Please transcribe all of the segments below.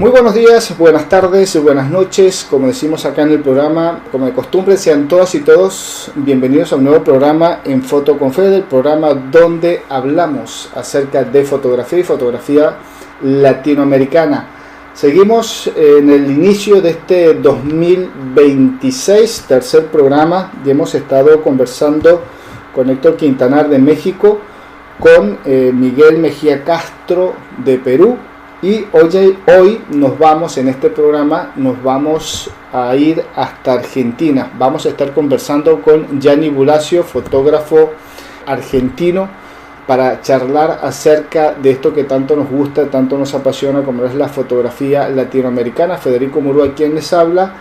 Muy buenos días, buenas tardes, buenas noches, como decimos acá en el programa, como de costumbre, sean todas y todos bienvenidos a un nuevo programa en Foto con Fede, el programa donde hablamos acerca de fotografía y fotografía latinoamericana. Seguimos en el inicio de este 2026, tercer programa, y hemos estado conversando con Héctor Quintanar de México, con Miguel Mejía Castro de Perú. Y hoy nos vamos, en este programa, nos vamos a ir hasta Argentina. Vamos a estar conversando con Gianni Bulacio, fotógrafo argentino, para charlar acerca de esto que tanto nos gusta, tanto nos apasiona, como es la fotografía latinoamericana. Federico Murúa, quien les habla.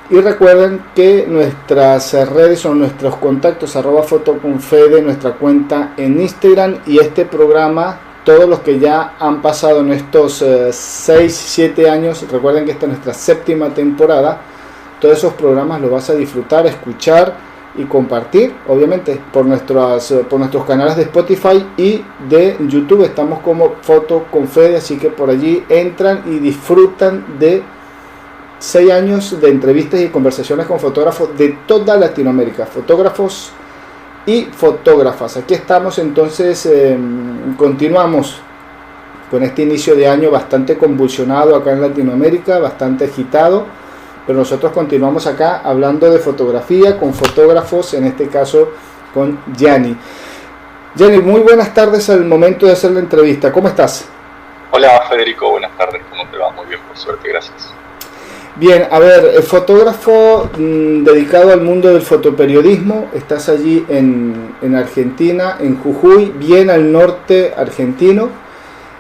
Y recuerden que nuestras redes son nuestros contactos, @fotoconfede, nuestra cuenta en Instagram, y este programa, todos los que ya han pasado en estos 6-7 años, recuerden que esta es nuestra séptima temporada, todos esos programas los vas a disfrutar, escuchar y compartir, obviamente, por nuestros canales de Spotify y de YouTube. Estamos como Foto con Fede, así que por allí entran y disfrutan de 6 años de entrevistas y conversaciones con fotógrafos de toda Latinoamérica, fotógrafos y fotógrafas. Aquí estamos entonces, continuamos con este inicio de año bastante convulsionado acá en Latinoamérica, bastante agitado, pero nosotros continuamos acá hablando de fotografía con fotógrafos, en este caso con Gianni. Gianni, muy buenas tardes al momento de hacer la entrevista. ¿Cómo estás? Hola Federico, buenas tardes. ¿Cómo te va? Muy bien, por suerte, gracias. Bien, a ver, fotógrafo dedicado al mundo del fotoperiodismo, estás allí en Argentina, en Jujuy, bien al norte argentino,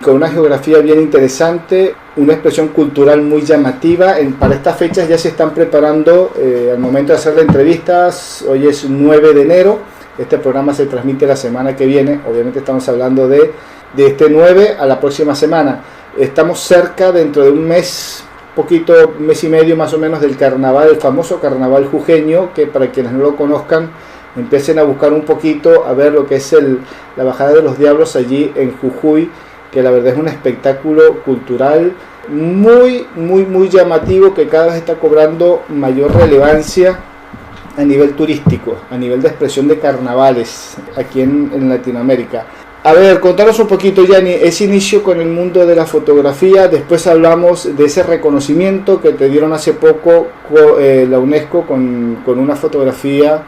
con una geografía bien interesante, una expresión cultural muy llamativa. Para estas fechas ya se están preparando, al momento de hacer las entrevistas. Hoy es 9 de enero, este programa se transmite la semana que viene, obviamente estamos hablando de este 9 a la próxima semana. Estamos cerca, dentro de un mes, mes y medio más o menos, del carnaval, el famoso carnaval jujeño, que para quienes no lo conozcan, empiecen a buscar un poquito, a ver lo que es la Bajada de los Diablos allí en Jujuy, que la verdad es un espectáculo cultural muy llamativo, que cada vez está cobrando mayor relevancia a nivel turístico, a nivel de expresión de carnavales aquí en Latinoamérica. A ver, contanos un poquito, Gianni, ese inicio con el mundo de la fotografía. Después hablamos de ese reconocimiento que te dieron hace poco la UNESCO con una fotografía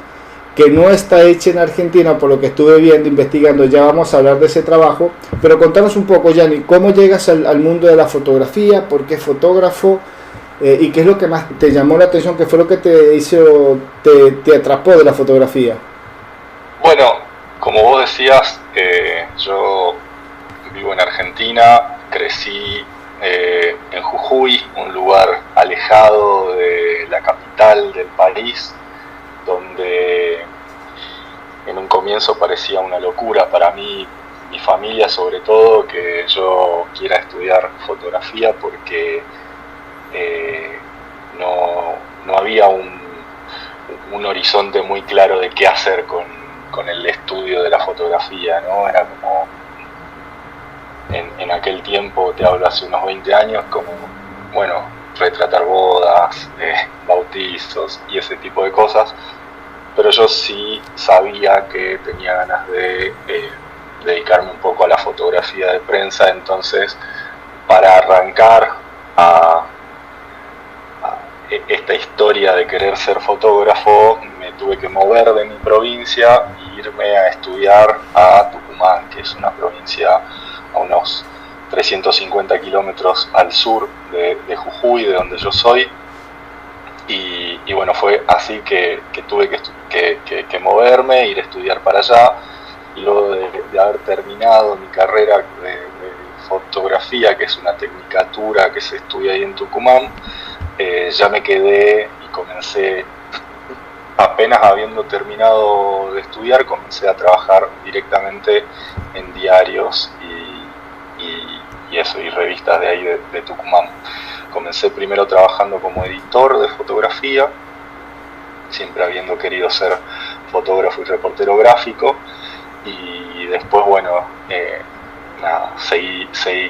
que no está hecha en Argentina, por lo que estuve viendo, investigando. Ya vamos a hablar de ese trabajo, pero contanos un poco, Gianni, ¿cómo llegas al mundo de la fotografía? ¿Por qué fotógrafo? ¿Y qué es lo que más te llamó la atención? ¿Qué fue lo que te atrapó de la fotografía? Bueno, como vos decías, yo vivo en Argentina, crecí en Jujuy, un lugar alejado de la capital del país, donde en un comienzo parecía una locura para mí, mi familia sobre todo, que yo quiera estudiar fotografía, porque no había un horizonte muy claro de qué hacer con el estudio de la fotografía, ¿no? Era como, en aquel tiempo, te hablo hace unos 20 años, como, bueno, retratar bodas, bautizos y ese tipo de cosas, pero yo sí sabía que tenía ganas de dedicarme un poco a la fotografía de prensa. Entonces, para arrancar a esta historia de querer ser fotógrafo, me tuve que mover de mi provincia e irme a estudiar a Tucumán, que es una provincia a unos 350 kilómetros al sur de Jujuy, de donde yo soy. Y bueno, fue así que tuve que moverme, ir a estudiar para allá. Y luego de haber terminado mi carrera de fotografía, que es una tecnicatura que se estudia ahí en Tucumán, ya me quedé y comencé, apenas habiendo terminado de estudiar, comencé a trabajar directamente en diarios y revistas de ahí de Tucumán. Comencé primero trabajando como editor de fotografía, siempre habiendo querido ser fotógrafo y reportero gráfico, y después, bueno, nada,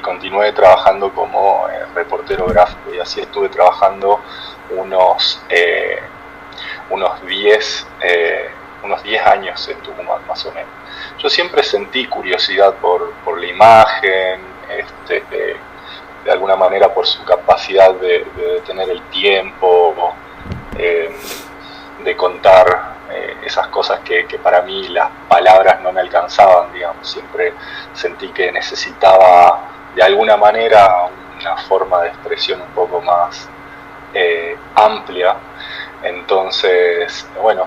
continué trabajando como reportero gráfico, y así estuve trabajando unos 10 años en Tucumán, más o menos. Yo siempre sentí curiosidad por la imagen, de alguna manera por su capacidad de detener el tiempo, de contar esas cosas que para mí las palabras no me alcanzaban, digamos. Siempre sentí que necesitaba de alguna manera una forma de expresión un poco más amplia. Entonces, bueno,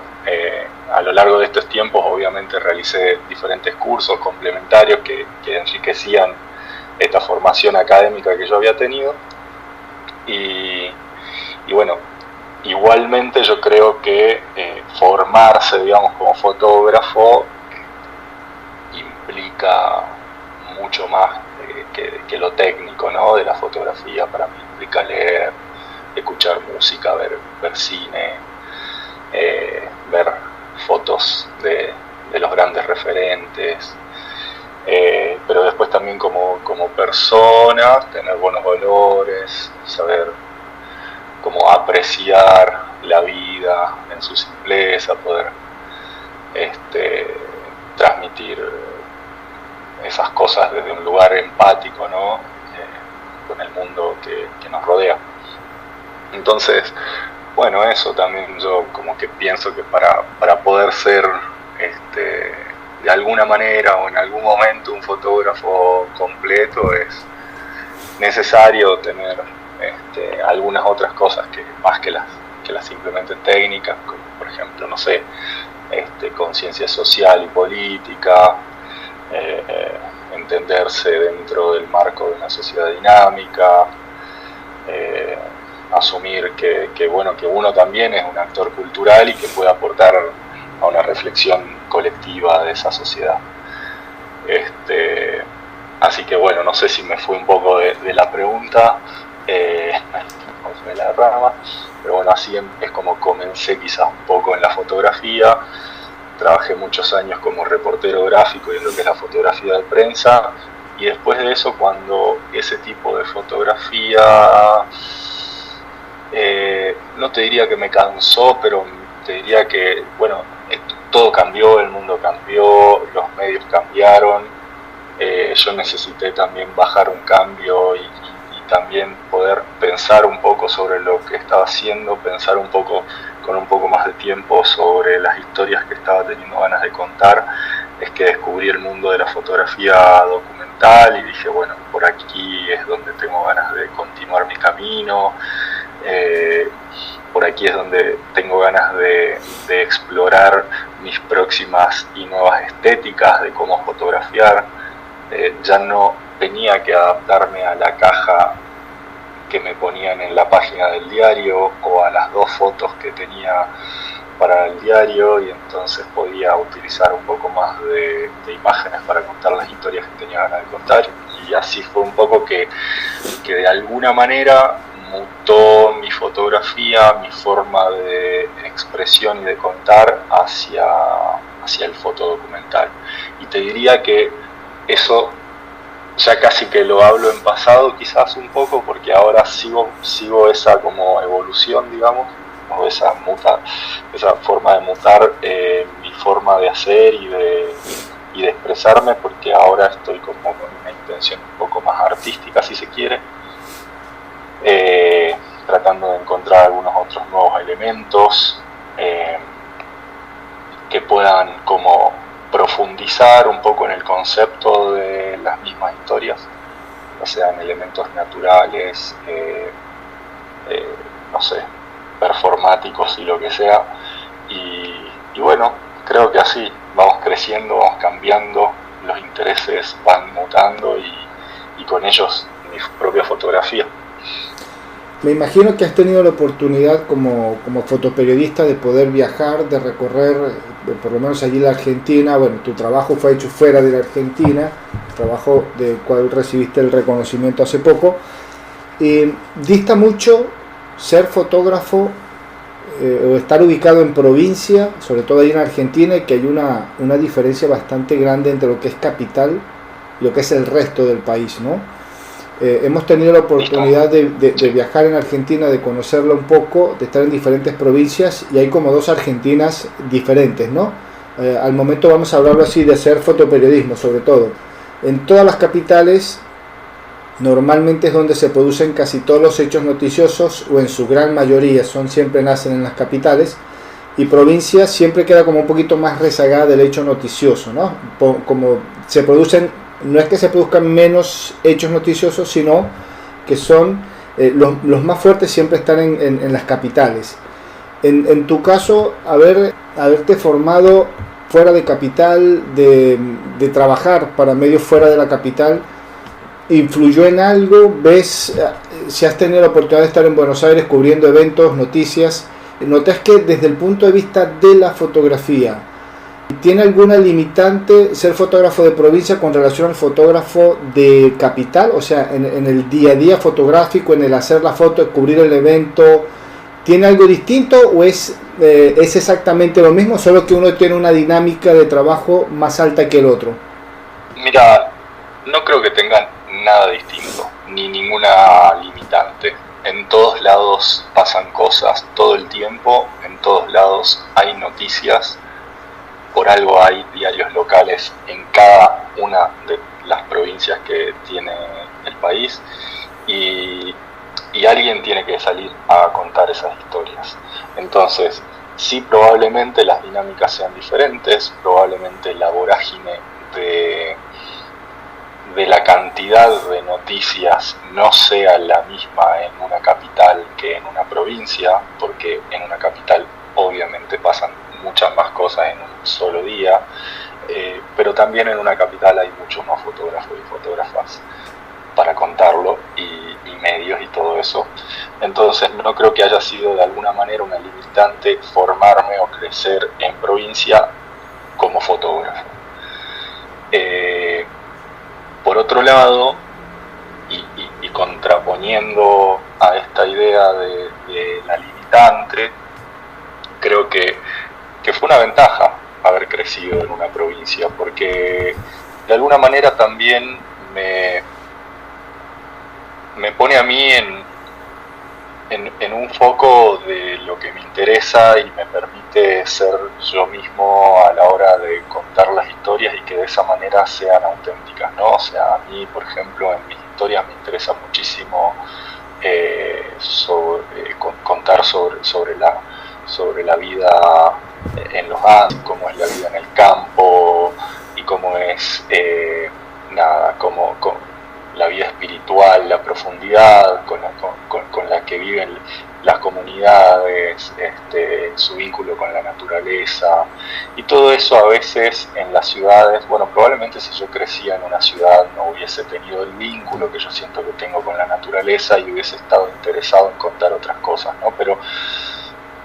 a lo largo de estos tiempos obviamente realicé diferentes cursos complementarios que enriquecían esta formación académica que yo había tenido, y bueno, igualmente yo creo que formarse, digamos, como fotógrafo implica mucho más que lo técnico, ¿no?, de la fotografía. Para mí implica leer, escuchar música, ver cine, ver fotos de los grandes referentes, pero después también como persona, tener buenos valores, saber cómo apreciar la vida en su simpleza, poder transmitir esas cosas desde un lugar empático, ¿no?, con el mundo que nos rodea. Entonces, bueno, eso también yo como que pienso que para poder ser de alguna manera o en algún momento un fotógrafo completo es necesario tener algunas otras cosas que más que las simplemente técnicas, como por ejemplo, no sé, conciencia social y política, entenderse dentro del marco de una sociedad dinámica, asumir que uno también es un actor cultural y que puede aportar a una reflexión colectiva de esa sociedad. Así que bueno, no sé si me fui un poco de la pregunta, de la rama, pero bueno, así es como comencé quizás un poco en la fotografía. Trabajé muchos años como reportero gráfico y en lo que es la fotografía de prensa, y después de eso, cuando ese tipo de fotografía, no te diría que me cansó, pero te diría que, bueno, todo cambió, el mundo cambió, los medios cambiaron, yo necesité también bajar un cambio y también poder pensar un poco sobre lo que estaba haciendo, pensar un poco con un poco más de tiempo sobre las historias que estaba teniendo ganas de contar. Es que descubrí el mundo de la fotografía documental y dije, bueno, por aquí es donde tengo ganas de continuar mi camino, por aquí es donde tengo ganas de explorar mis próximas y nuevas estéticas de cómo fotografiar. Ya no tenía que adaptarme a la caja que me ponían en la página del diario o a las 2 fotos que tenía para el diario, y entonces podía utilizar un poco más de imágenes para contar las historias que tenía ganas de contar, y así fue un poco que de alguna manera mutó mi fotografía, mi forma de expresión y de contar hacia el fotodocumental. Y te diría que eso ya casi que lo hablo en pasado, quizás un poco, porque ahora sigo esa como evolución, digamos, o esa forma de mutar mi forma de hacer y de expresarme, porque ahora estoy como con una intención un poco más artística, si se quiere, tratando de encontrar algunos otros nuevos elementos que puedan como profundizar un poco en el concepto de las mismas historias, ya sean elementos naturales, no sé, performáticos y lo que sea, y bueno, creo que así vamos creciendo, vamos cambiando, los intereses van mutando y con ellos mi propia fotografía. Me imagino que has tenido la oportunidad como fotoperiodista de poder viajar, de recorrer, por lo menos allí en la Argentina. Bueno, tu trabajo fue hecho fuera de la Argentina, trabajo del cual recibiste el reconocimiento hace poco. Dista mucho ser fotógrafo o estar ubicado en provincia, sobre todo ahí en Argentina, y que hay una diferencia bastante grande entre lo que es capital lo que es el resto del país, ¿no? Hemos tenido la oportunidad de viajar en Argentina, de conocerla un poco, de estar en diferentes provincias, y hay como dos Argentinas diferentes, ¿no? Al momento vamos a hablarlo así, de hacer fotoperiodismo sobre todo. En todas las capitales normalmente es donde se producen casi todos los hechos noticiosos, o en su gran mayoría siempre nacen en las capitales, y provincia siempre queda como un poquito más rezagada del hecho noticioso, ¿no? Como se producen, no es que se produzcan menos hechos noticiosos, sino que son los más fuertes siempre están en las capitales. En tu caso, haberte formado fuera de capital, de trabajar para medios fuera de la capital, ¿influyó en algo? ¿Ves si has tenido la oportunidad de estar en Buenos Aires cubriendo eventos, noticias? ¿Notas que desde el punto de vista de la fotografía tiene alguna limitante ser fotógrafo de provincia con relación al fotógrafo de capital? O sea, en el día a día fotográfico, en el hacer la foto, cubrir el evento, ¿tiene algo distinto o es exactamente lo mismo, solo que uno tiene una dinámica de trabajo más alta que el otro? Mira, no creo que tengan nada distinto, ni ninguna limitante. En todos lados pasan cosas todo el tiempo, en todos lados hay noticias, por algo hay diarios locales en cada una de las provincias que tiene el país, y alguien tiene que salir a contar esas historias. Entonces, sí, probablemente las dinámicas sean diferentes, probablemente la vorágine de la cantidad de noticias no sea la misma en una capital que en una provincia, porque en una capital obviamente pasan muchas más cosas en un solo día, pero también en una capital hay muchos más fotógrafos y fotógrafas para contarlo, y medios y todo eso. Entonces no creo que haya sido de alguna manera una limitante formarme o crecer en provincia como fotógrafo. Por otro lado, y contraponiendo a esta idea de la limitante, creo que fue una ventaja haber crecido en una provincia, porque de alguna manera también me pone a mí en un foco de lo que me interesa, y me permite ser yo mismo a la hora de contar las historias, y que de esa manera sean auténticas, ¿no? O sea, a mí, por ejemplo, en mis historias me interesa muchísimo contar sobre la vida en los Andes, cómo es la vida en el campo, y cómo es como la vida espiritual, la profundidad con la que viven las comunidades, su vínculo con la naturaleza, y todo eso a veces en las ciudades. Bueno, probablemente si yo crecía en una ciudad no hubiese tenido el vínculo que yo siento que tengo con la naturaleza, y hubiese estado interesado en contar otras cosas, ¿no? Pero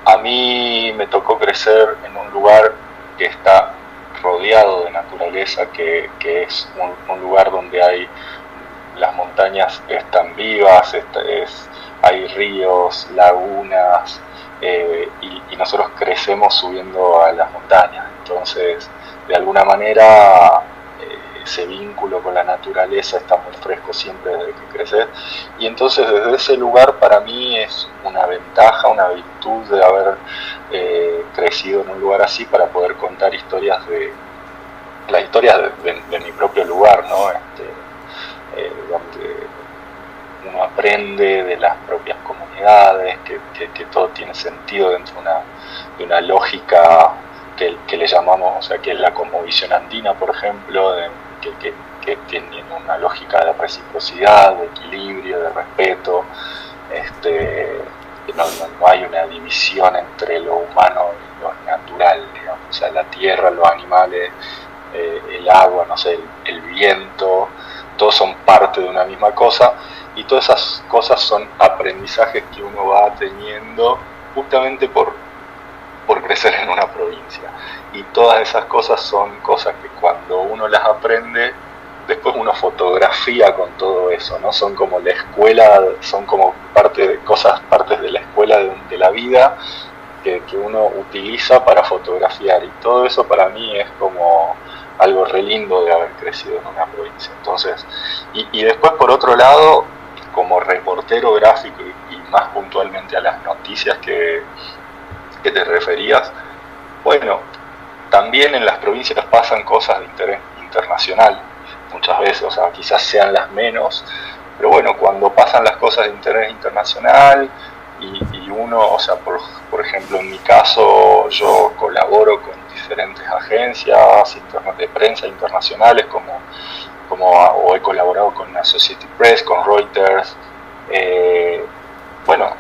a mí me tocó crecer en un lugar que está rodeado de naturaleza, que es un lugar donde las montañas están vivas, hay ríos, lagunas, y nosotros crecemos subiendo a las montañas. Entonces, de alguna manera, ese vínculo con la naturaleza está muy fresco siempre desde que creces, y entonces desde ese lugar para mí es una ventaja, una virtud de haber crecido en un lugar así, para poder contar las historias de mi propio lugar, ¿no? Donde uno aprende de las propias comunidades, que todo tiene sentido dentro de una lógica que le llamamos, o sea, que es la cosmovisión andina, por ejemplo, que tiene una lógica de reciprocidad, de equilibrio, de respeto. No hay una división entre lo humano y lo natural, digamos. O sea, la tierra, los animales, el agua, no sé, el viento, todos son parte de una misma cosa, y todas esas cosas son aprendizajes que uno va teniendo justamente por crecer en una provincia. Y todas esas cosas son cosas que cuando uno las aprende, después uno fotografía con todo eso, ¿no? Son como la escuela, son como partes de la escuela de la vida que uno utiliza para fotografiar, y todo eso para mí es como algo re lindo de haber crecido en una provincia. Entonces, y después por otro lado, como reportero gráfico y más puntualmente a las noticias que te referías, bueno, también en las provincias pasan cosas de interés internacional, muchas veces, o sea, quizás sean las menos, pero bueno, cuando pasan las cosas de interés internacional y uno, o sea, por ejemplo, en mi caso, yo colaboro con diferentes agencias de prensa internacionales, o he colaborado con Associated Press, con Reuters. Bueno,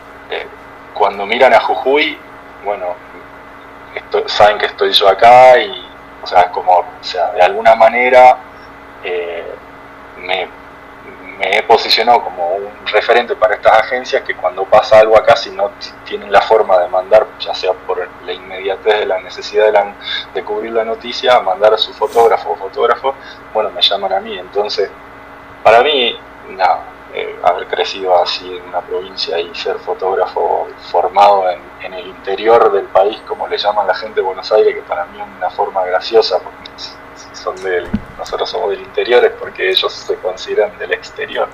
cuando miran a Jujuy, bueno, saben que estoy yo acá y, o sea, de alguna manera me he posicionado como un referente para estas agencias que cuando pasa algo acá, si no tienen la forma de mandar, ya sea por la inmediatez de la necesidad de cubrir la noticia, mandar a su fotógrafo o fotógrafo, bueno, me llaman a mí. Entonces, para mí, nada, haber crecido así en una provincia y ser fotógrafo formado en el interior del país, como le llaman la gente de Buenos Aires, que para mí es una forma graciosa, porque nosotros somos del interior, es porque ellos se consideran del exterior.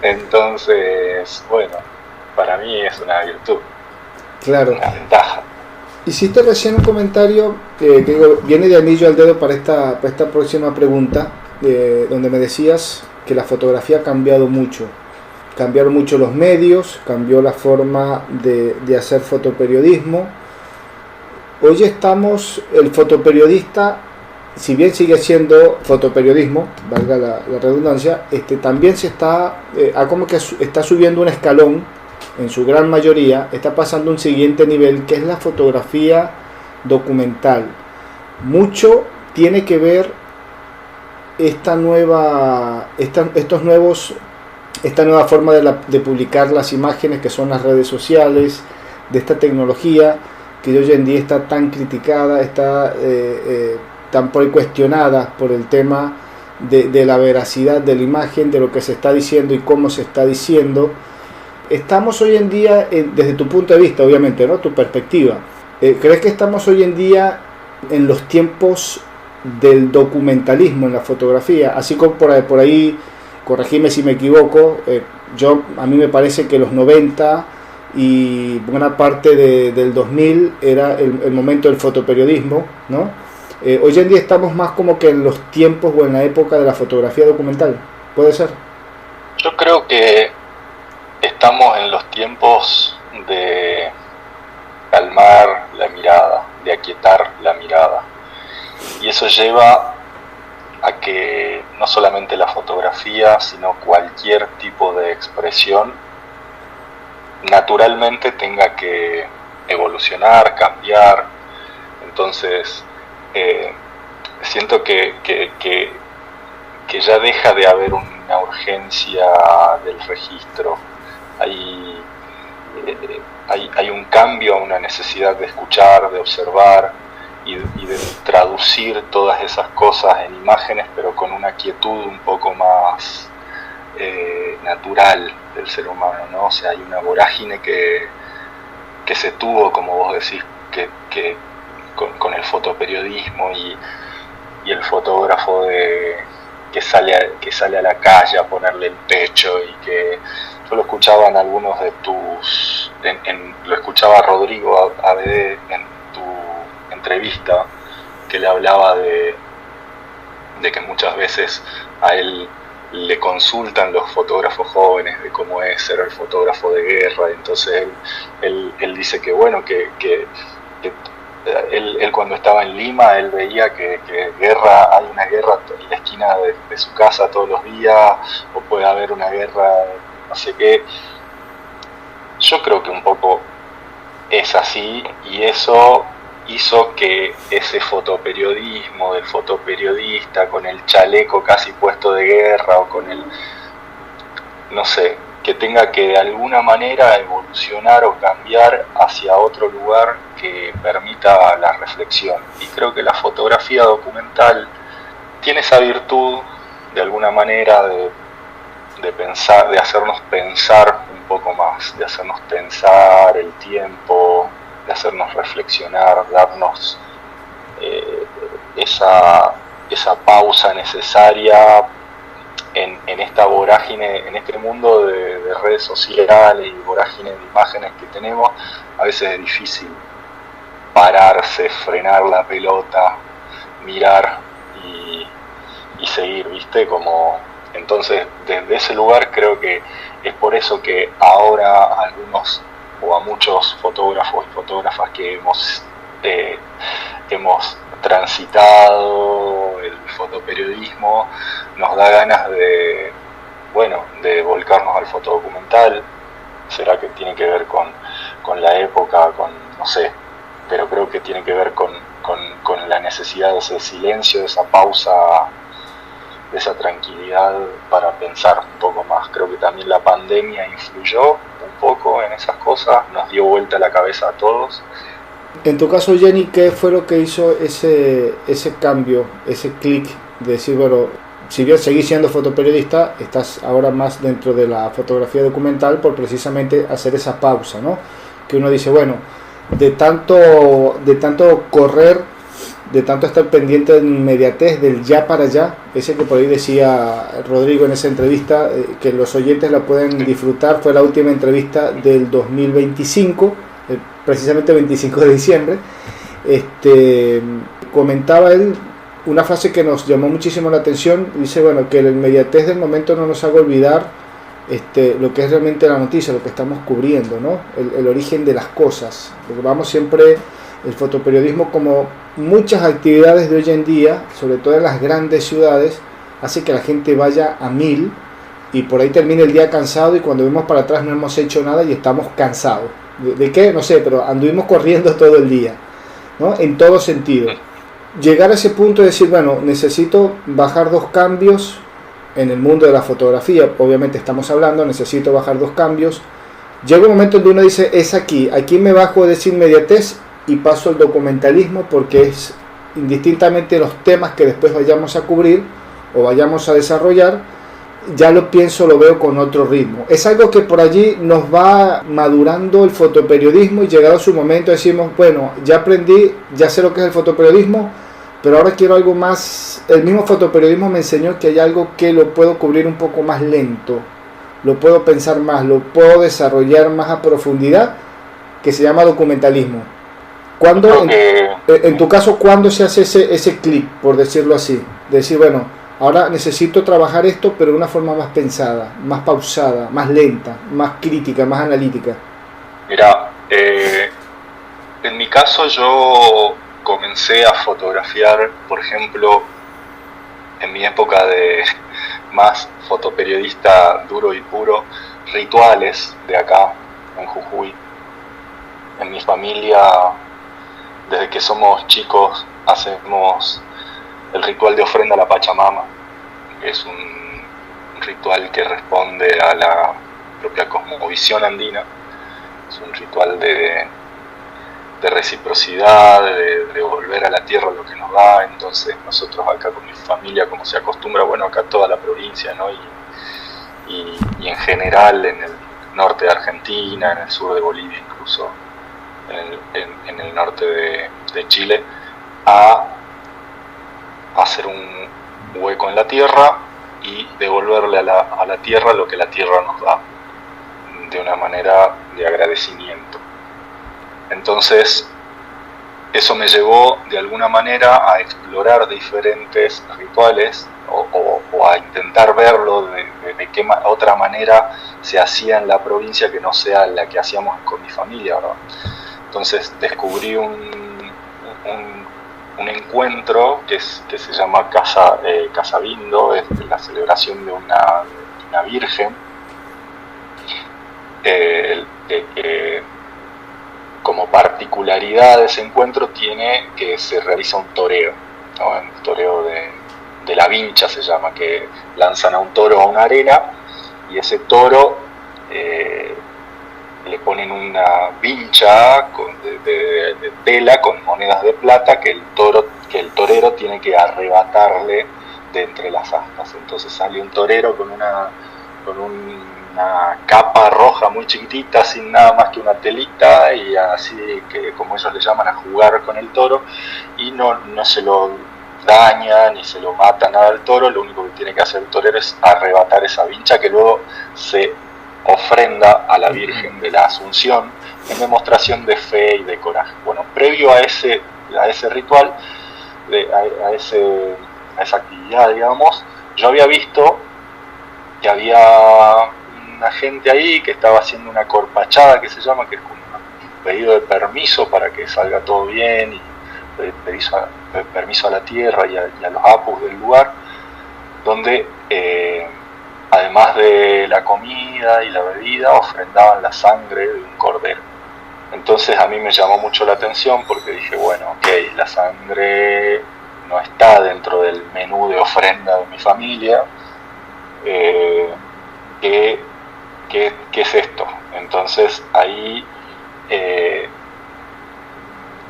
Entonces, bueno, para mí es una virtud, claro, una ventaja. Hiciste recién un comentario que viene de anillo al dedo para esta próxima pregunta, donde me decías que la fotografía ha cambiado mucho. Cambiaron mucho los medios, cambió la forma de hacer fotoperiodismo. Hoy el fotoperiodista, si bien sigue siendo fotoperiodismo, valga la redundancia, también como que está subiendo un escalón, en su gran mayoría, está pasando un siguiente nivel, que es la fotografía documental. Mucho tiene que ver esta nueva forma de publicar las imágenes, que son las redes sociales, de esta tecnología que hoy en día está tan criticada, está tan cuestionada por el tema de la veracidad de la imagen, de lo que se está diciendo y cómo se está diciendo. Estamos hoy en día, desde tu punto de vista, obviamente, ¿no? Tu perspectiva, ¿crees que estamos hoy en día en los tiempos del documentalismo en la fotografía? Así como por ahí, corregime si me equivoco, a mí me parece que los 90 y buena parte del 2000 era el momento del fotoperiodismo, ¿no? Hoy en día estamos más como que en los tiempos o en la época de la fotografía documental, ¿puede ser? Yo creo que estamos en los tiempos de calmar la mirada, de aquietar la mirada, y eso lleva a que no solamente la fotografía, sino cualquier tipo de expresión naturalmente tenga que evolucionar, cambiar. Entonces siento que ya deja de haber una urgencia del registro. Hay un cambio, una necesidad de escuchar, de observar y de traducir todas esas cosas en imágenes, pero con una quietud un poco más natural del ser humano, ¿no? O sea, hay una vorágine que se tuvo, como vos decís, que con el fotoperiodismo y el fotógrafo que sale a la calle a ponerle el pecho, y que yo lo escuchaba en algunos de lo escuchaba a Rodrigo Abedé en tu entrevista, que le hablaba de que muchas veces a él le consultan los fotógrafos jóvenes de cómo es ser el fotógrafo de guerra. Entonces él dice que bueno, que él cuando estaba en Lima, él veía que hay una guerra en la esquina de su casa todos los días, o puede haber una guerra no sé qué. Yo creo que un poco es así, y eso hizo que ese fotoperiodismo del fotoperiodista con el chaleco casi puesto de guerra, o con el, no sé, que tenga que de alguna manera evolucionar o cambiar hacia otro lugar que permita la reflexión. Y creo que la fotografía documental tiene esa virtud de alguna manera de pensar, de hacernos pensar un poco más, de hacernos pensar el tiempo, de hacernos reflexionar, darnos esa pausa necesaria en esta vorágine, en este mundo de redes sociales y vorágine de imágenes que tenemos. A veces es difícil pararse, frenar la pelota, mirar y seguir, ¿viste? Entonces, desde ese lugar creo que es por eso que ahora algunos o a muchos fotógrafos y fotógrafas que hemos transitado el fotoperiodismo, nos da ganas de volcarnos al fotodocumental. Será que tiene que ver con la época, no sé, pero creo que tiene que ver con la necesidad de ese silencio, de esa pausa, de esa tranquilidad para pensar un poco más. Creo que también la pandemia influyó un poco en esas cosas, nos dio vuelta la cabeza a todos. En tu caso, Jenny, ¿qué fue lo que hizo ese cambio, ese clic de decir, bueno, si bien seguís siendo fotoperiodista, estás ahora más dentro de la fotografía documental por precisamente hacer esa pausa, ¿no? Que uno dice, bueno, de tanto correr, de tanto estar pendiente de la inmediatez, del ya para allá, ese que por ahí decía Rodrigo en esa entrevista, que los oyentes la pueden disfrutar, fue la última entrevista del 2025, precisamente 25 de diciembre. Comentaba él una frase que nos llamó muchísimo la atención. Dice, bueno, que la inmediatez del momento no nos haga olvidar lo que es realmente la noticia, lo que estamos cubriendo, ¿no? El origen de las cosas, porque vamos siempre, el fotoperiodismo, como muchas actividades de hoy en día, sobre todo en las grandes ciudades, hace que la gente vaya a mil y por ahí termine el día cansado, y cuando vemos para atrás no hemos hecho nada y estamos cansados. ¿De qué? No sé, pero anduvimos corriendo todo el día, ¿no? En todo sentido. Llegar a ese punto de decir, bueno, necesito bajar 2 cambios en el mundo de la fotografía, obviamente estamos hablando, necesito bajar 2 cambios. Llega un momento donde uno dice, es aquí me bajo de esa inmediatez y paso al documentalismo, porque es indistintamente los temas que después vayamos a cubrir o vayamos a desarrollar, ya lo pienso, lo veo con otro ritmo. Es algo que por allí nos va madurando el fotoperiodismo, y llegado su momento decimos, bueno, ya aprendí, ya sé lo que es el fotoperiodismo, pero ahora quiero algo más. El mismo fotoperiodismo me enseñó que hay algo que lo puedo cubrir un poco más lento, lo puedo pensar más, lo puedo desarrollar más a profundidad, que se llama documentalismo. ¿Cuándo, en tu caso, cuándo se hace ese clic, por decirlo así? De decir, bueno, ahora necesito trabajar esto, pero de una forma más pensada, más pausada, más lenta, más crítica, más analítica. Mira, en mi caso yo comencé a fotografiar, por ejemplo, en mi época de más fotoperiodista duro y puro, rituales de acá, en Jujuy. En mi familia, desde que somos chicos, hacemos el ritual de ofrenda a la Pachamama. Es un ritual que responde a la propia cosmovisión andina. Es un ritual de reciprocidad, de devolver a la tierra lo que nos da. Entonces nosotros acá con mi familia, como se acostumbra, bueno, acá toda la provincia, ¿no? Y en general en el norte de Argentina, en el sur de Bolivia, incluso en el norte de Chile, a hacer un hueco en la tierra y devolverle a la tierra lo que la tierra nos da, de una manera de agradecimiento. Entonces eso me llevó de alguna manera a explorar diferentes rituales o a intentar verlo de qué otra manera se hacía en la provincia que no sea la que hacíamos con mi familia, ¿verdad? Entonces descubrí un encuentro que se llama Casabindo, es la celebración de una virgen, como particularidad de ese encuentro tiene que se realiza un toreo, ¿no? Un toreo de la vincha se llama, que lanzan a un toro a una arena y ese toro le ponen una vincha de tela con monedas de plata que el torero tiene que arrebatarle de entre las astas. Entonces sale un torero con un una capa roja muy chiquitita, sin nada más que una telita, y así que, como ellos le llaman, a jugar con el toro, y no se lo daña ni se lo mata nada al toro. Lo único que tiene que hacer el torero es arrebatar esa vincha, que luego se ofrenda a la Virgen de la Asunción en demostración de fe y de coraje. Bueno, previo a ese ritual, a esa actividad, digamos, yo había visto que había una gente ahí que estaba haciendo una corpachada, que se llama, que es como un pedido de permiso para que salga todo bien, y permiso a la tierra y a los apus del lugar, donde además de la comida y la bebida, ofrendaban la sangre de un cordero. Entonces a mí me llamó mucho la atención, porque dije, bueno, ok, la sangre no está dentro del menú de ofrenda de mi familia, ¿qué es esto? Entonces ahí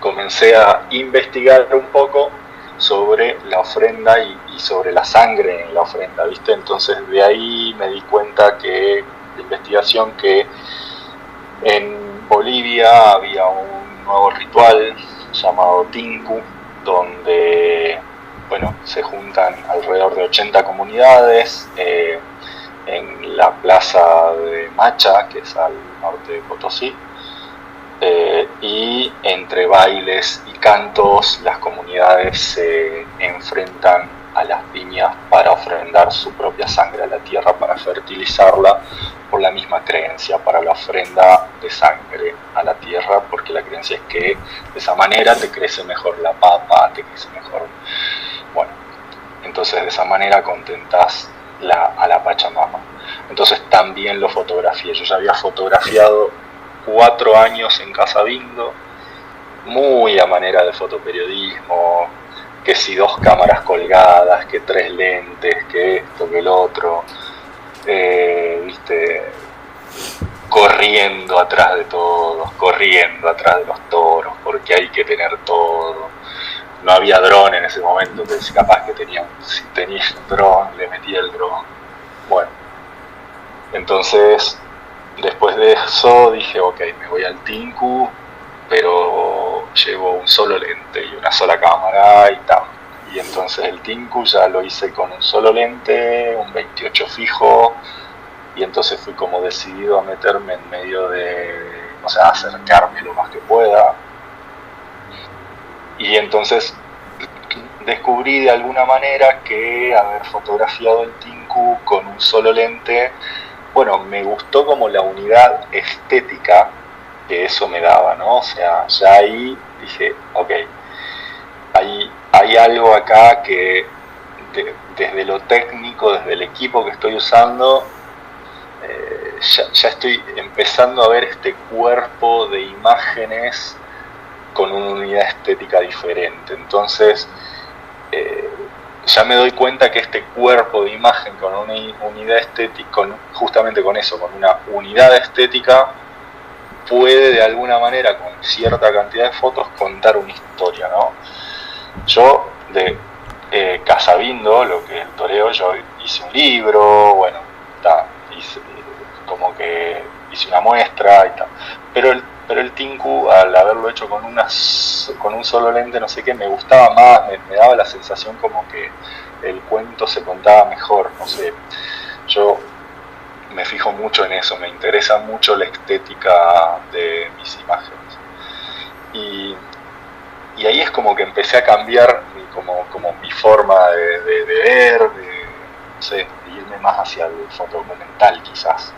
comencé a investigar un poco sobre la ofrenda y sobre la sangre en la ofrenda, ¿viste? Entonces de ahí me di cuenta de investigación, que en Bolivia había un nuevo ritual llamado Tinku, donde, bueno, se juntan alrededor de 80 comunidades en la plaza de Macha, que es al norte de Potosí, y entre bailes y cantos las comunidades se enfrentan a las piñas para ofrendar su propia sangre a la tierra, para fertilizarla, por la misma creencia, para la ofrenda de sangre a la tierra, porque la creencia es que de esa manera te crece mejor la papa, te crece mejor. Bueno, entonces de esa manera contentas a la Pachamama. Entonces también lo fotografié. Yo ya había fotografiado 4 años en Casabindo, muy a manera de fotoperiodismo, que si 2 cámaras colgadas, que 3 lentes, que esto, que el otro, viste, corriendo atrás de todos, corriendo atrás de los toros, porque hay que tener todo. No había dron en ese momento, entonces capaz que si tenía un dron, le metía el dron. Bueno, entonces después de eso dije, ok, me voy al Tinku, pero llevo un solo lente y una sola cámara y tal. Y entonces el Tinku ya lo hice con un solo lente, un 28 fijo, y entonces fui como decidido a meterme en medio acercarme lo más que pueda. Y entonces descubrí de alguna manera que haber fotografiado el Tinku con un solo lente, bueno, me gustó como la unidad estética que eso me daba, ¿no? O sea, ya ahí dije, ok, hay algo acá que desde lo técnico, desde el equipo que estoy usando, ya estoy empezando a ver este cuerpo de imágenes con una unidad estética diferente. Entonces ya me doy cuenta que este cuerpo de imagen con una unidad estética, justamente con eso, con una unidad estética, puede de alguna manera, con cierta cantidad de fotos, contar una historia, ¿no? Yo de Casabindo, lo que es el toreo, yo hice un libro, bueno, como que hice una muestra y tal, pero el Tinku, al haberlo hecho con un solo lente, no sé qué, me gustaba más, me daba la sensación como que el cuento se contaba mejor, no sé. Yo me fijo mucho en eso, me interesa mucho la estética de mis imágenes. Y ahí es como que empecé a cambiar como mi forma de ver, no sé, de irme más hacia el fotodocumental quizás.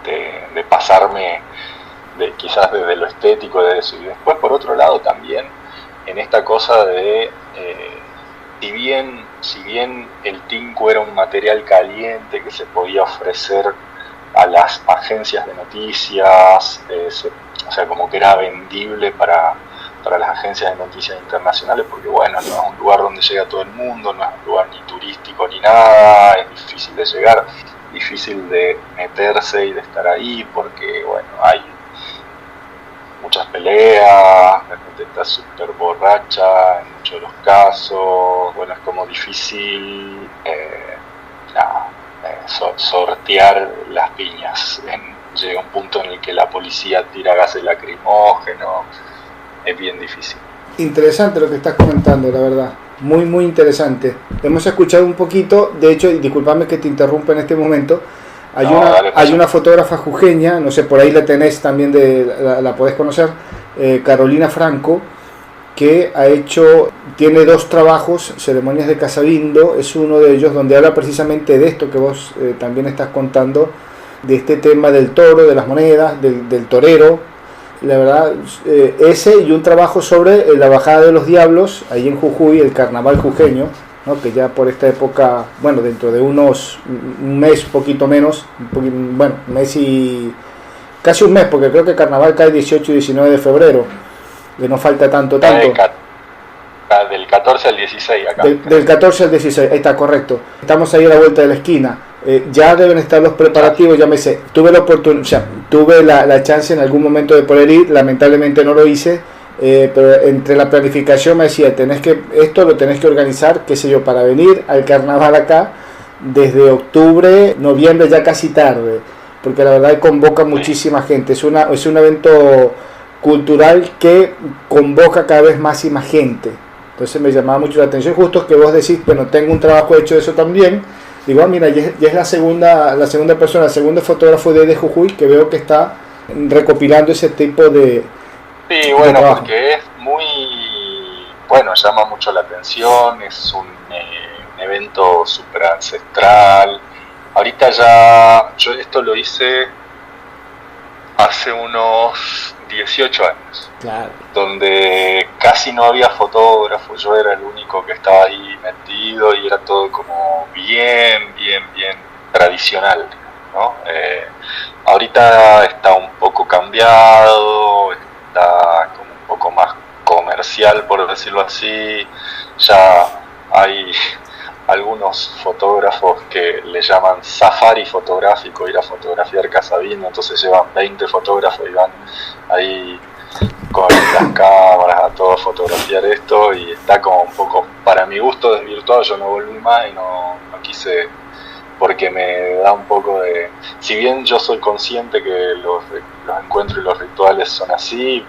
De pasarme quizás desde lo estético de eso. Y después, por otro lado, también en esta cosa de si bien el Tinku era un material caliente que se podía ofrecer a las agencias de noticias, o sea, como que era vendible para las agencias de noticias internacionales, porque bueno, no es un lugar donde llega todo el mundo, no es un lugar ni turístico ni nada, es difícil de llegar, difícil de meterse y de estar ahí, porque bueno, hay muchas peleas, la gente está súper borracha en muchos de los casos, bueno, es como difícil sortear las piñas. Llega un punto en el que la policía tira gases lacrimógenos, es bien difícil. Interesante lo que estás comentando, la verdad. Muy, muy interesante. Hemos escuchado un poquito, de hecho, y discúlpame que te interrumpa en este momento, hay una fotógrafa jujeña, no sé, por ahí la tenés también, la podés conocer, Carolina Franco, que tiene 2 trabajos, Ceremonias de Casabindo, es uno de ellos donde habla precisamente de esto que vos también estás contando, de este tema del toro, de las monedas, del torero. La verdad, ese y un trabajo sobre la bajada de los diablos, ahí en Jujuy, el carnaval jujeño, ¿no? Que ya por esta época, bueno, dentro de un mes, poquito menos, un mes y casi un mes, porque creo que el carnaval cae 18 y 19 de febrero, que no falta tanto. Del 14 al 16 acá. Del 14 al 16, ahí está, correcto. Estamos ahí a la vuelta de la esquina. Ya deben estar los preparativos, ya me sé. Tuve la chance en algún momento de poder ir, lamentablemente no lo hice, pero entre la planificación me decía, esto lo tenés que organizar, qué sé yo, para venir al carnaval acá desde octubre, noviembre, ya casi tarde, porque la verdad convoca muchísima gente. Es un evento cultural que convoca cada vez más y más gente. Entonces me llamaba mucho la atención, justo que vos decís, bueno, tengo un trabajo hecho de eso también. Digo, mira, ya es la segunda persona, el segundo fotógrafo de Jujuy que veo que está recopilando ese tipo de... Sí, bueno, porque es llama mucho la atención, es un evento súper ancestral. Ahorita yo esto lo hice hace unos 18 años, claro, donde casi no había fotógrafos, yo era el único que estaba ahí metido y era todo como bien tradicional, ¿no? Ahorita está un poco cambiado, está como un poco más comercial, por decirlo así. Ya hay algunos fotógrafos que le llaman safari fotográfico, ir a fotografiar Casabindo, entonces llevan 20 fotógrafos y van ahí con las cámaras a todos fotografiar esto, y está como un poco, para mi gusto, desvirtuado. Yo no volví más y no quise, porque me da un poco de... Si bien yo soy consciente que los encuentros y los rituales son así,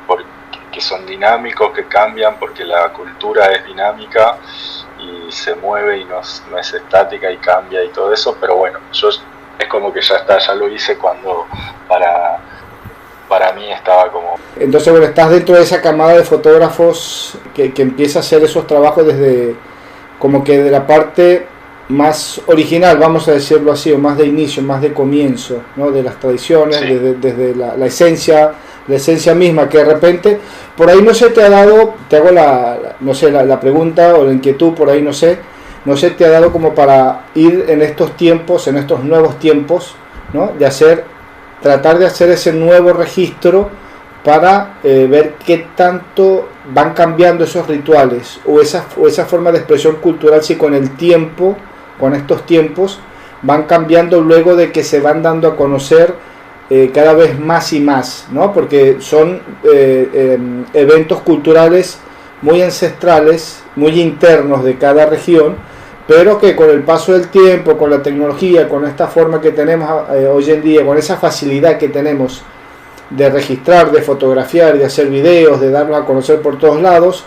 que son dinámicos, que cambian, porque la cultura es dinámica y se mueve y no es estática y cambia y todo eso, pero bueno, yo es como que ya está, ya lo hice cuando para mí estaba como... Entonces, bueno, estás dentro de esa camada de fotógrafos que empieza a hacer esos trabajos desde, como que de la parte más original, vamos a decirlo así, o más de inicio, más de comienzo, ¿no? De las tradiciones, sí. desde la esencia misma, que de repente, por ahí no se te ha dado, te hago la pregunta o la inquietud, por ahí no sé te ha dado como para ir en estos tiempos, en estos nuevos tiempos, ¿no? Tratar de hacer ese nuevo registro para ver qué tanto van cambiando esos rituales o esa forma de expresión cultural, si con el tiempo, con estos tiempos, van cambiando luego de que se van dando a conocer cada vez más y más, ¿no? Porque son eventos culturales muy ancestrales, muy internos de cada región, pero que con el paso del tiempo, con la tecnología, con esta forma que tenemos hoy en día, con esa facilidad que tenemos de registrar, de fotografiar, de hacer videos, de darnos a conocer por todos lados,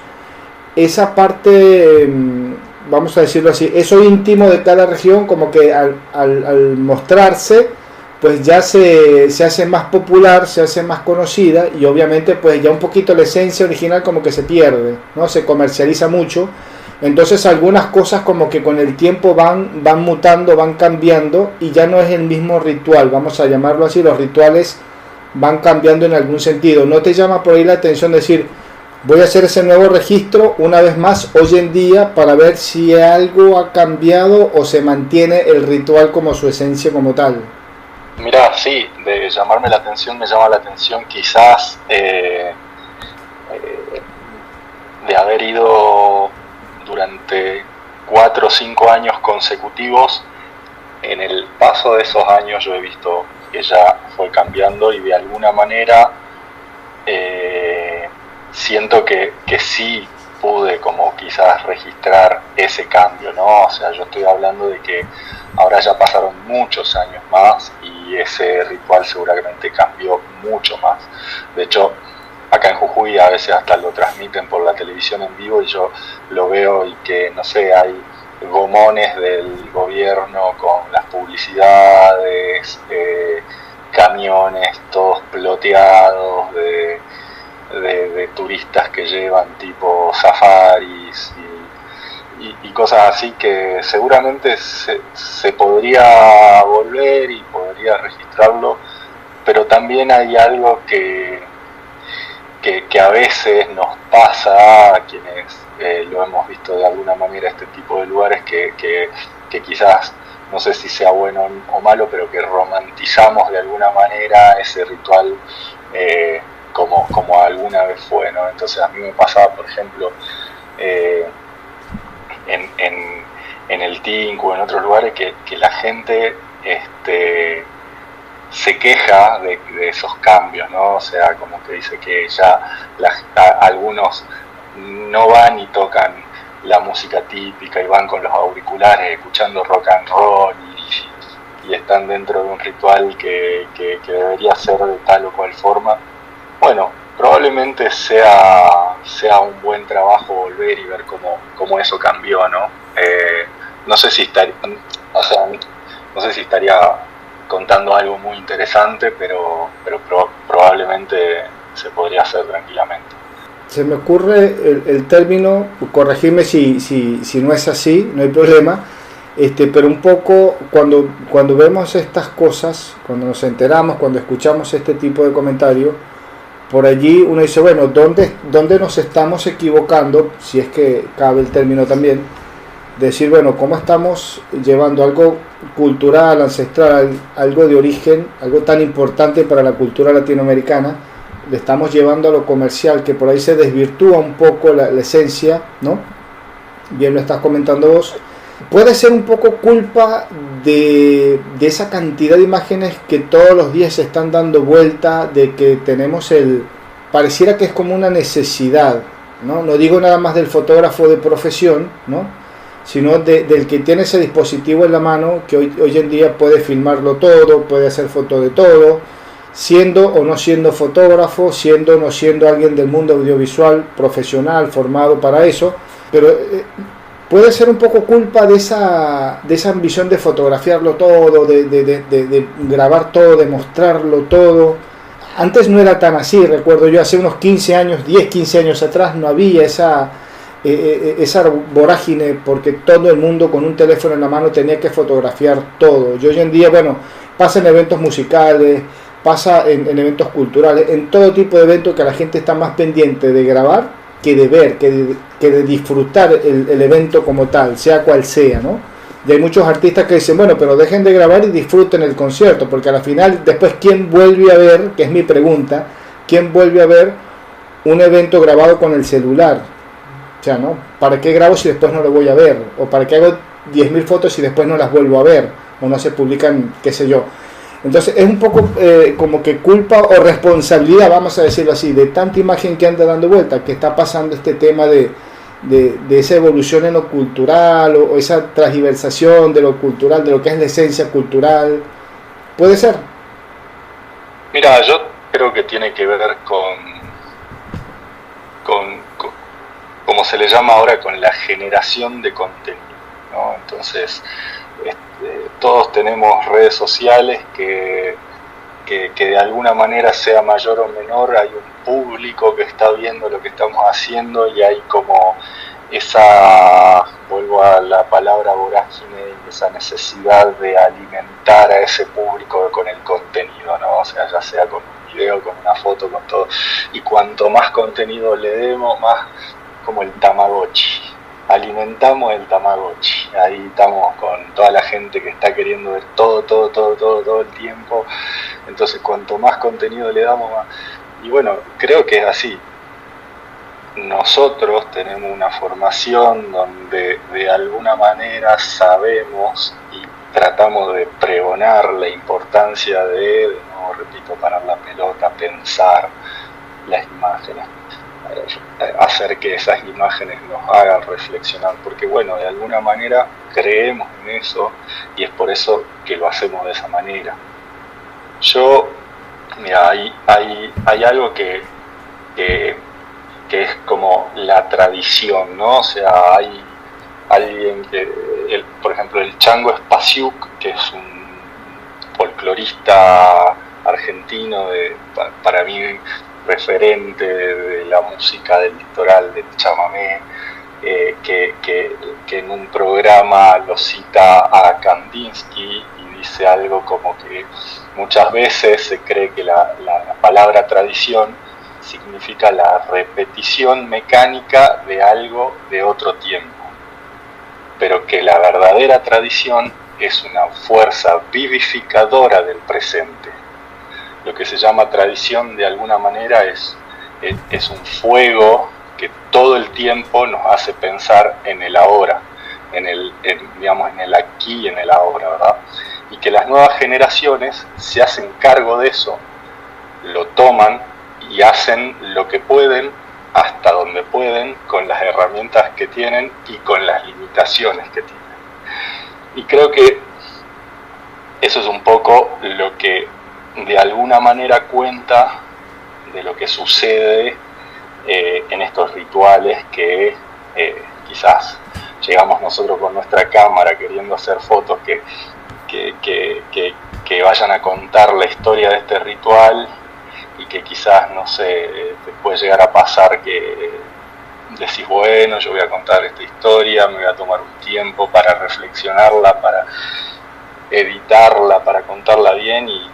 esa parte, vamos a decirlo así, eso íntimo de cada región, como que al mostrarse, pues ya se hace más popular, se hace más conocida, y obviamente pues ya un poquito la esencia original como que se pierde, ¿no? Se comercializa mucho. Entonces algunas cosas como que con el tiempo van mutando, van cambiando, y ya no es el mismo ritual, vamos a llamarlo así, los rituales van cambiando en algún sentido. ¿No te llama por ahí la atención decir, voy a hacer ese nuevo registro una vez más hoy en día para ver si algo ha cambiado o se mantiene el ritual como su esencia como tal? Mirá, sí, de llamarme la atención, me llama la atención quizás de haber ido durante 4 o 5 años consecutivos. En el paso de esos años yo he visto que ya fue cambiando, y de alguna manera siento que sí pude como quizás registrar ese cambio, ¿no? O sea, yo estoy hablando de que ahora ya pasaron muchos años más y ese ritual seguramente cambió mucho más. De hecho, acá en Jujuy a veces hasta lo transmiten por la televisión en vivo y yo lo veo y que, no sé, hay gomones del gobierno con las publicidades, camiones todos ploteados de turistas que llevan tipo safaris y cosas así que seguramente se podría volver y podría registrarlo, pero también hay algo que a veces nos pasa a quienes lo hemos visto de alguna manera este tipo de lugares que quizás, no sé si sea bueno o malo, pero que romantizamos de alguna manera ese ritual como alguna vez fue, ¿no? Entonces a mí me pasaba, por ejemplo, en el Tinku, en otros lugares, que la gente se queja de esos cambios, ¿no? O sea, como que dice que ya algunos no van y tocan la música típica y van con los auriculares escuchando rock and roll y están dentro de un ritual que debería ser de tal o cual forma. Bueno, probablemente sea un buen trabajo volver y ver cómo eso cambió, ¿no? No sé si estaría contando algo muy interesante, pero probablemente se podría hacer tranquilamente. Se me ocurre el término, corregirme si no es así, no hay problema, pero un poco cuando vemos estas cosas, cuando nos enteramos, cuando escuchamos este tipo de comentarios, por allí uno dice, bueno, ¿dónde nos estamos equivocando? Si es que cabe el término también, decir, bueno, ¿cómo estamos llevando algo cultural, ancestral, algo de origen, algo tan importante para la cultura latinoamericana, le estamos llevando a lo comercial, que por ahí se desvirtúa un poco la esencia, ¿no? Bien lo estás comentando vos. Puede ser un poco culpa de esa cantidad de imágenes que todos los días se están dando vuelta, de que tenemos pareciera que es como una necesidad, ¿no? No digo nada más del fotógrafo de profesión, ¿no? Sino del que tiene ese dispositivo en la mano, que hoy en día puede filmarlo todo, puede hacer fotos de todo, siendo o no siendo fotógrafo, siendo o no siendo alguien del mundo audiovisual profesional, formado para eso, pero puede ser un poco culpa de esa ambición de fotografiarlo todo, de grabar todo, de mostrarlo todo. Antes no era tan así, recuerdo yo, hace unos 15 años, 10, 15 años atrás no había esa vorágine, porque todo el mundo con un teléfono en la mano tenía que fotografiar todo. Y hoy en día, bueno, pasa en eventos musicales, pasa en eventos culturales, en todo tipo de eventos que la gente está más pendiente de grabar que de ver, que de disfrutar el evento como tal, sea cual sea, ¿no? Y hay muchos artistas que dicen, bueno, pero dejen de grabar y disfruten el concierto, porque al final, después, ¿quién vuelve a ver? Que es mi pregunta, ¿quién vuelve a ver un evento grabado con el celular? O sea, ¿no? ¿Para qué grabo si después no lo voy a ver? ¿O para qué hago 10.000 fotos y después no las vuelvo a ver? O no se publican, qué sé yo. Entonces es un poco como que culpa o responsabilidad, vamos a decirlo así, de tanta imagen que anda dando vuelta, que está pasando este tema de esa evolución en lo cultural o esa transversación de lo cultural, de lo que es la esencia cultural. ¿Puede ser? Mira, yo creo que tiene que ver con como se le llama ahora, con la generación de contenido, ¿no? Entonces, todos tenemos redes sociales que de alguna manera, sea mayor o menor, hay un público que está viendo lo que estamos haciendo y hay como vuelvo a la palabra vorágine, y esa necesidad de alimentar a ese público con el contenido, ¿no? O sea, ya sea con un video, con una foto, con todo. Y cuanto más contenido le demos, más como el Tamagotchi. Alimentamos el Tamagotchi. Ahí estamos con toda la gente que está queriendo ver todo el tiempo. Entonces, cuanto más contenido le damos, más. Y bueno, creo que es así. Nosotros tenemos una formación donde de alguna manera sabemos y tratamos de pregonar la importancia de nuevo repito, parar la pelota, pensar las imágenes. hacer que esas imágenes nos hagan reflexionar, porque bueno, de alguna manera creemos en eso y es por eso que lo hacemos de esa manera. Mira, hay algo que es como la tradición, ¿no? O sea, hay alguien por ejemplo, el Chango Spasiuk, que es un folclorista argentino, para mí referente de la música del litoral, del chamamé, que en un programa lo cita a Kandinsky y dice algo como que muchas veces se cree que la palabra tradición significa la repetición mecánica de algo de otro tiempo, pero que la verdadera tradición es una fuerza vivificadora del presente. Lo que se llama tradición de alguna manera es un fuego que todo el tiempo nos hace pensar en el ahora, en el aquí y en el ahora, ¿verdad? Y que las nuevas generaciones se hacen cargo de eso, lo toman y hacen lo que pueden, hasta donde pueden, con las herramientas que tienen y con las limitaciones que tienen. Y creo que eso es un poco lo que de alguna manera cuenta de lo que sucede en estos rituales que quizás llegamos nosotros con nuestra cámara queriendo hacer fotos que vayan a contar la historia de este ritual, y que quizás, no sé, te puede llegar a pasar que decís, bueno, yo voy a contar esta historia, me voy a tomar un tiempo para reflexionarla, para editarla, para contarla bien y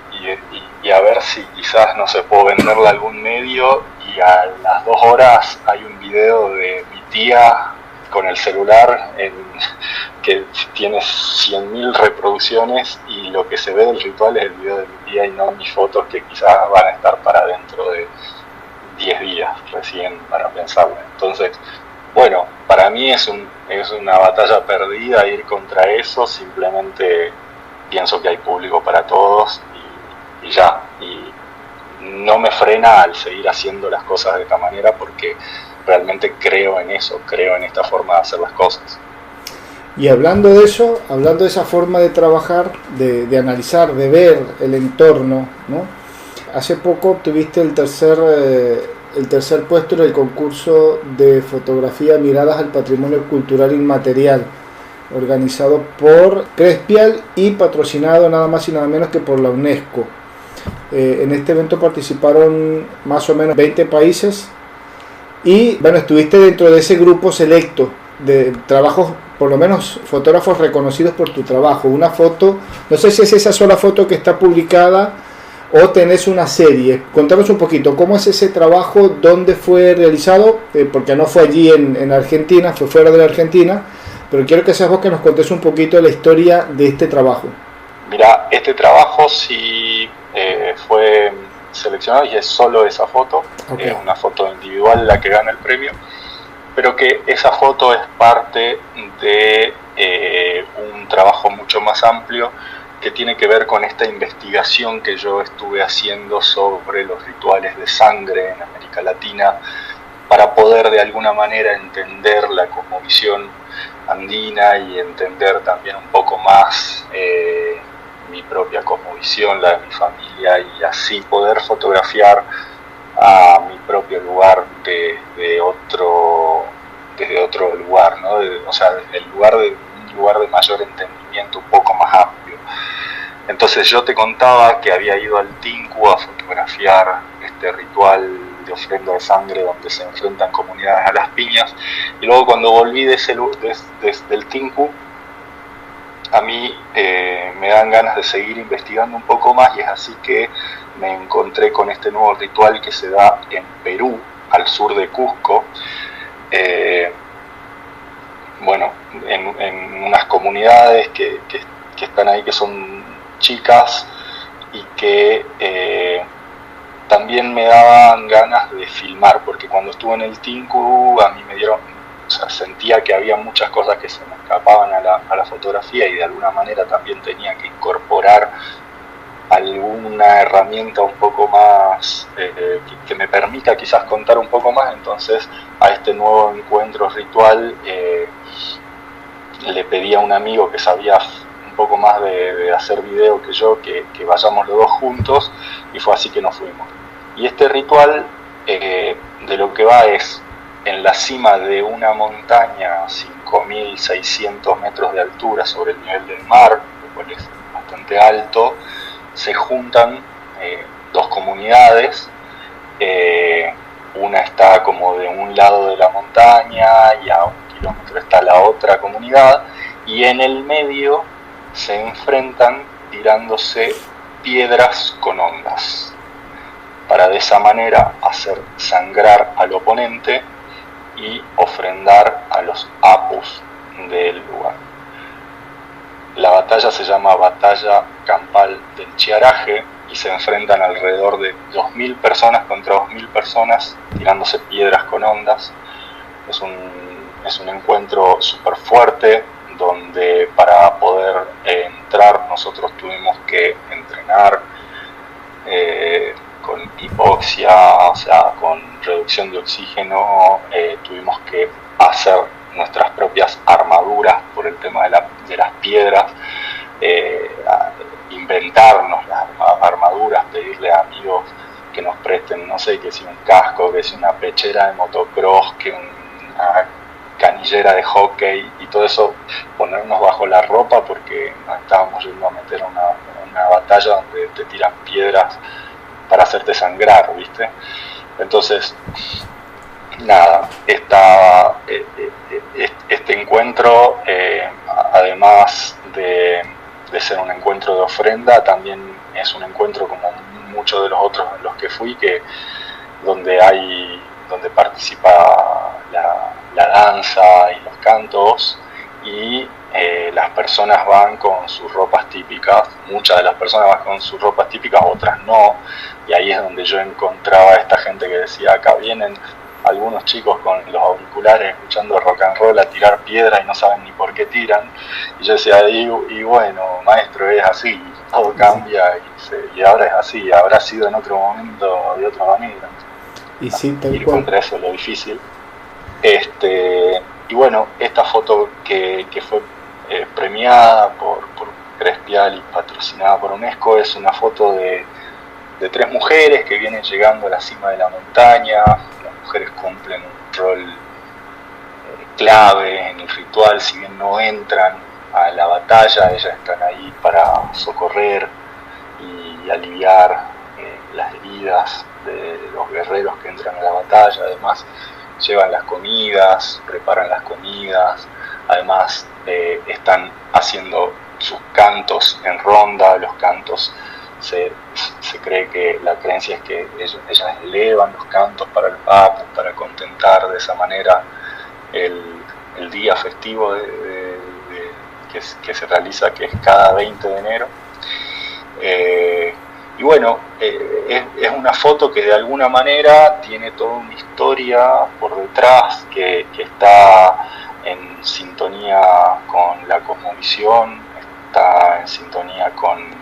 a ver si quizás, no sé, puedo venderla a algún medio, y a las 2 horas hay un video de mi tía con el celular que tiene 100.000 reproducciones, y lo que se ve del ritual es el video de mi tía y no mis fotos, que quizás van a estar para dentro de 10 días recién para pensarlo. Entonces, bueno, para mí es una batalla perdida ir contra eso. Simplemente pienso que hay público para todos y ya, y no me frena al seguir haciendo las cosas de esta manera, porque realmente creo en eso, creo en esta forma de hacer las cosas. Y hablando de eso, hablando de esa forma de trabajar, de analizar, de ver el entorno, ¿no? Hace poco obtuviste el tercer puesto en el concurso de fotografía Miradas al Patrimonio Cultural Inmaterial, organizado por Crespial y patrocinado nada más y nada menos que por la UNESCO. En este evento participaron más o menos 20 países y bueno, estuviste dentro de ese grupo selecto de trabajos, por lo menos fotógrafos reconocidos por tu trabajo. Una foto, no sé si es esa sola foto que está publicada o tenés una serie. Contanos un poquito, ¿cómo es ese trabajo? ¿Dónde fue realizado? Porque no fue allí en Argentina, fue fuera de la Argentina, pero quiero que seas vos que nos contés un poquito la historia de este trabajo. Mira, este trabajo sí fue seleccionado y es solo esa foto, okay. Es una foto individual la que gana el premio, pero que esa foto es parte de un trabajo mucho más amplio que tiene que ver con esta investigación que yo estuve haciendo sobre los rituales de sangre en América Latina, para poder de alguna manera entender la cosmovisión andina y entender también un poco más mi propia cosmovisión, la de mi familia, y así poder fotografiar a mi propio lugar desde otro lugar, ¿no? O sea, desde un lugar de mayor entendimiento, un poco más amplio. Entonces yo te contaba que había ido al Tinku a fotografiar este ritual de ofrenda de sangre donde se enfrentan comunidades a las piñas, y luego cuando volví del Tinku, a mí me dan ganas de seguir investigando un poco más, y es así que me encontré con este nuevo ritual que se da en Perú, al sur de Cusco, bueno, en unas comunidades que están ahí, que son chicas y que también me daban ganas de filmar, porque cuando estuve en el Tinku a mí sentía que había muchas cosas que se me escapaban a la fotografía, y de alguna manera también tenía que incorporar a alguna herramienta un poco más que me permita quizás contar un poco más. Entonces a este nuevo encuentro ritual le pedí a un amigo que sabía un poco más de hacer video que yo, que vayamos los dos juntos, y fue así que nos fuimos. Y este ritual de lo que va es, en la cima de una montaña, 5.600 metros de altura sobre el nivel del mar, lo cual es bastante alto, se juntan dos comunidades. Una está como de un lado de la montaña y a 1 kilómetro está la otra comunidad, y en el medio se enfrentan tirándose piedras con ondas, para de esa manera hacer sangrar al oponente y ofrendar a los apus del lugar. La batalla se llama Batalla Campal del Chiaraje y se enfrentan alrededor de 2.000 personas contra 2.000 personas tirándose piedras con ondas. Es un encuentro súper fuerte, donde para poder entrar nosotros tuvimos que entrenar con hipoxia, o sea, con reducción de oxígeno. Tuvimos que hacer nuestras propias armaduras por el tema de las piedras, inventarnos las armaduras, pedirle a amigos que nos presten, no sé, que si un casco, que si una pechera de motocross, que una canillera de hockey y todo eso, ponernos bajo la ropa porque nos estábamos yendo a meter una batalla donde te tiran piedras para hacerte sangrar, ¿viste? Entonces, nada, este encuentro, además de ser un encuentro de ofrenda, también es un encuentro como muchos de los otros en los que fui, donde participa la danza y los cantos, y las personas van con sus ropas típicas. Muchas de las personas van con sus ropas típicas, otras no, y ahí es donde yo encontraba a esta gente que decía: acá vienen algunos chicos con los auriculares escuchando rock and roll a tirar piedra y no saben ni por qué tiran. Y yo decía, y bueno, maestro, es así, todo cambia, y ahora es así, habrá sido en otro momento de otra manera. Y sí, tal ir cual. Contra eso es lo difícil. Y bueno, esta foto que fue premiada por Crespial y patrocinada por UNESCO es una foto de 3 mujeres que vienen llegando a la cima de la montaña. Las mujeres cumplen un rol clave en el ritual, si bien no entran a la batalla, ellas están ahí para socorrer y aliviar las heridas de los guerreros que entran a la batalla. Además llevan las comidas, preparan las comidas, además están haciendo sus cantos en ronda. Los cantos se cree que la creencia es que ellas elevan los cantos para el Papu, para contentar de esa manera el día festivo que se realiza, que es cada 20 de enero. Y bueno, es una foto que de alguna manera tiene toda una historia por detrás, que está en sintonía con la cosmovisión, está en sintonía con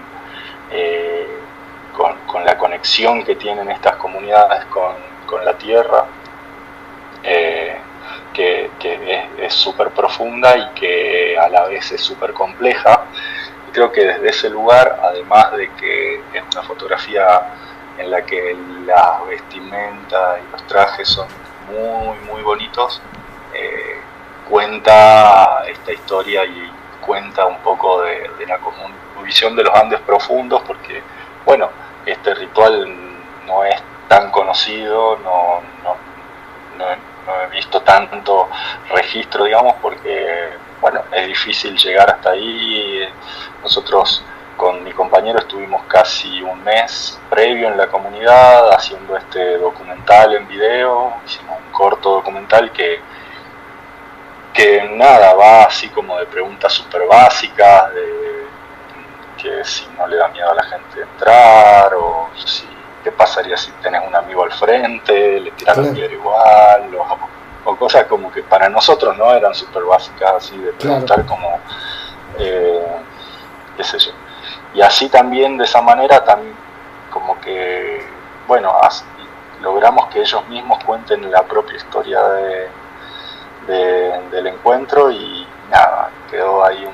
la conexión que tienen estas comunidades con la tierra, que es súper profunda y que a la vez es súper compleja. Y creo que desde ese lugar, además de que es una fotografía en la que la vestimenta y los trajes son muy muy bonitos, cuenta esta historia y cuenta un poco de la visión de los Andes profundos, porque bueno, este ritual no es tan conocido, no he visto tanto registro, digamos, porque bueno, es difícil llegar hasta ahí. Nosotros con mi compañero estuvimos casi un mes previo en la comunidad haciendo este documental en video. Hicimos un corto documental que nada, va así como de preguntas súper básicas, de que si no le da miedo a la gente entrar, o si qué pasaría si tenés un amigo al frente, le tiras la piedra igual, o cosas como que para nosotros no eran súper básicas, así de preguntar como qué sé yo. Y así también, de esa manera, como que, bueno, logramos que ellos mismos cuenten la propia historia del encuentro, y nada, quedó ahí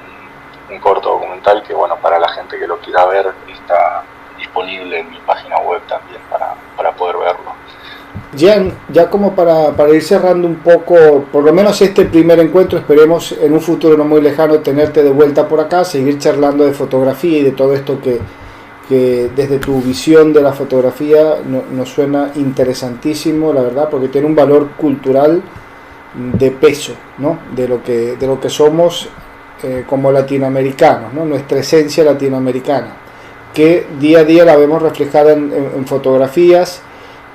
un corto documental que, bueno, para la gente que lo quiera ver, está disponible en mi página web también para poder verlo. Ya como para ir cerrando un poco, por lo menos este primer encuentro, esperemos en un futuro no muy lejano tenerte de vuelta por acá, seguir charlando de fotografía y de todo esto que desde tu visión de la fotografía nos suena interesantísimo, la verdad, porque tiene un valor cultural de peso, ¿no? de lo que somos como latinoamericanos, ¿no? Nuestra esencia latinoamericana, que día a día la vemos reflejada en fotografías.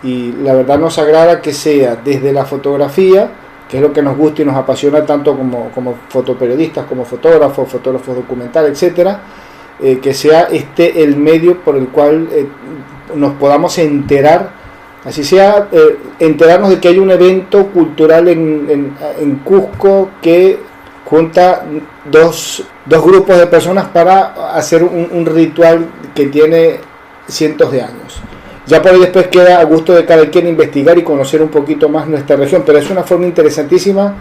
Y la verdad nos agrada que sea desde la fotografía, que es lo que nos gusta y nos apasiona tanto como fotoperiodistas, como fotógrafos documentales, etcétera, que sea el medio por el cual nos podamos enterar, así sea, enterarnos de que hay un evento cultural en Cusco que junta dos grupos de personas para hacer un ritual que tiene cientos de años. Ya por ahí después queda a gusto de cada quien investigar y conocer un poquito más nuestra región, pero es una forma interesantísima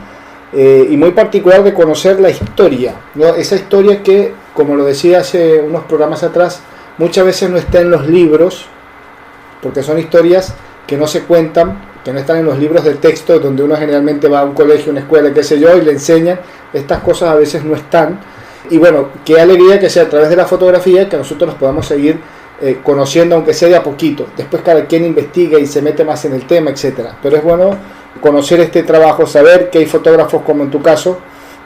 y muy particular de conocer la historia, ¿no? Esa historia que, como lo decía hace unos programas atrás, muchas veces no está en los libros, porque son historias que no se cuentan, que no están en los libros de texto, donde uno generalmente va a un colegio, una escuela, qué sé yo, y le enseñan. Estas cosas a veces no están. Y bueno, qué alegría que sea a través de la fotografía que nosotros nos podamos seguir conociendo, aunque sea de a poquito. Después cada quien investiga y se mete más en el tema, etcétera. Pero es bueno conocer este trabajo, saber que hay fotógrafos como en tu caso,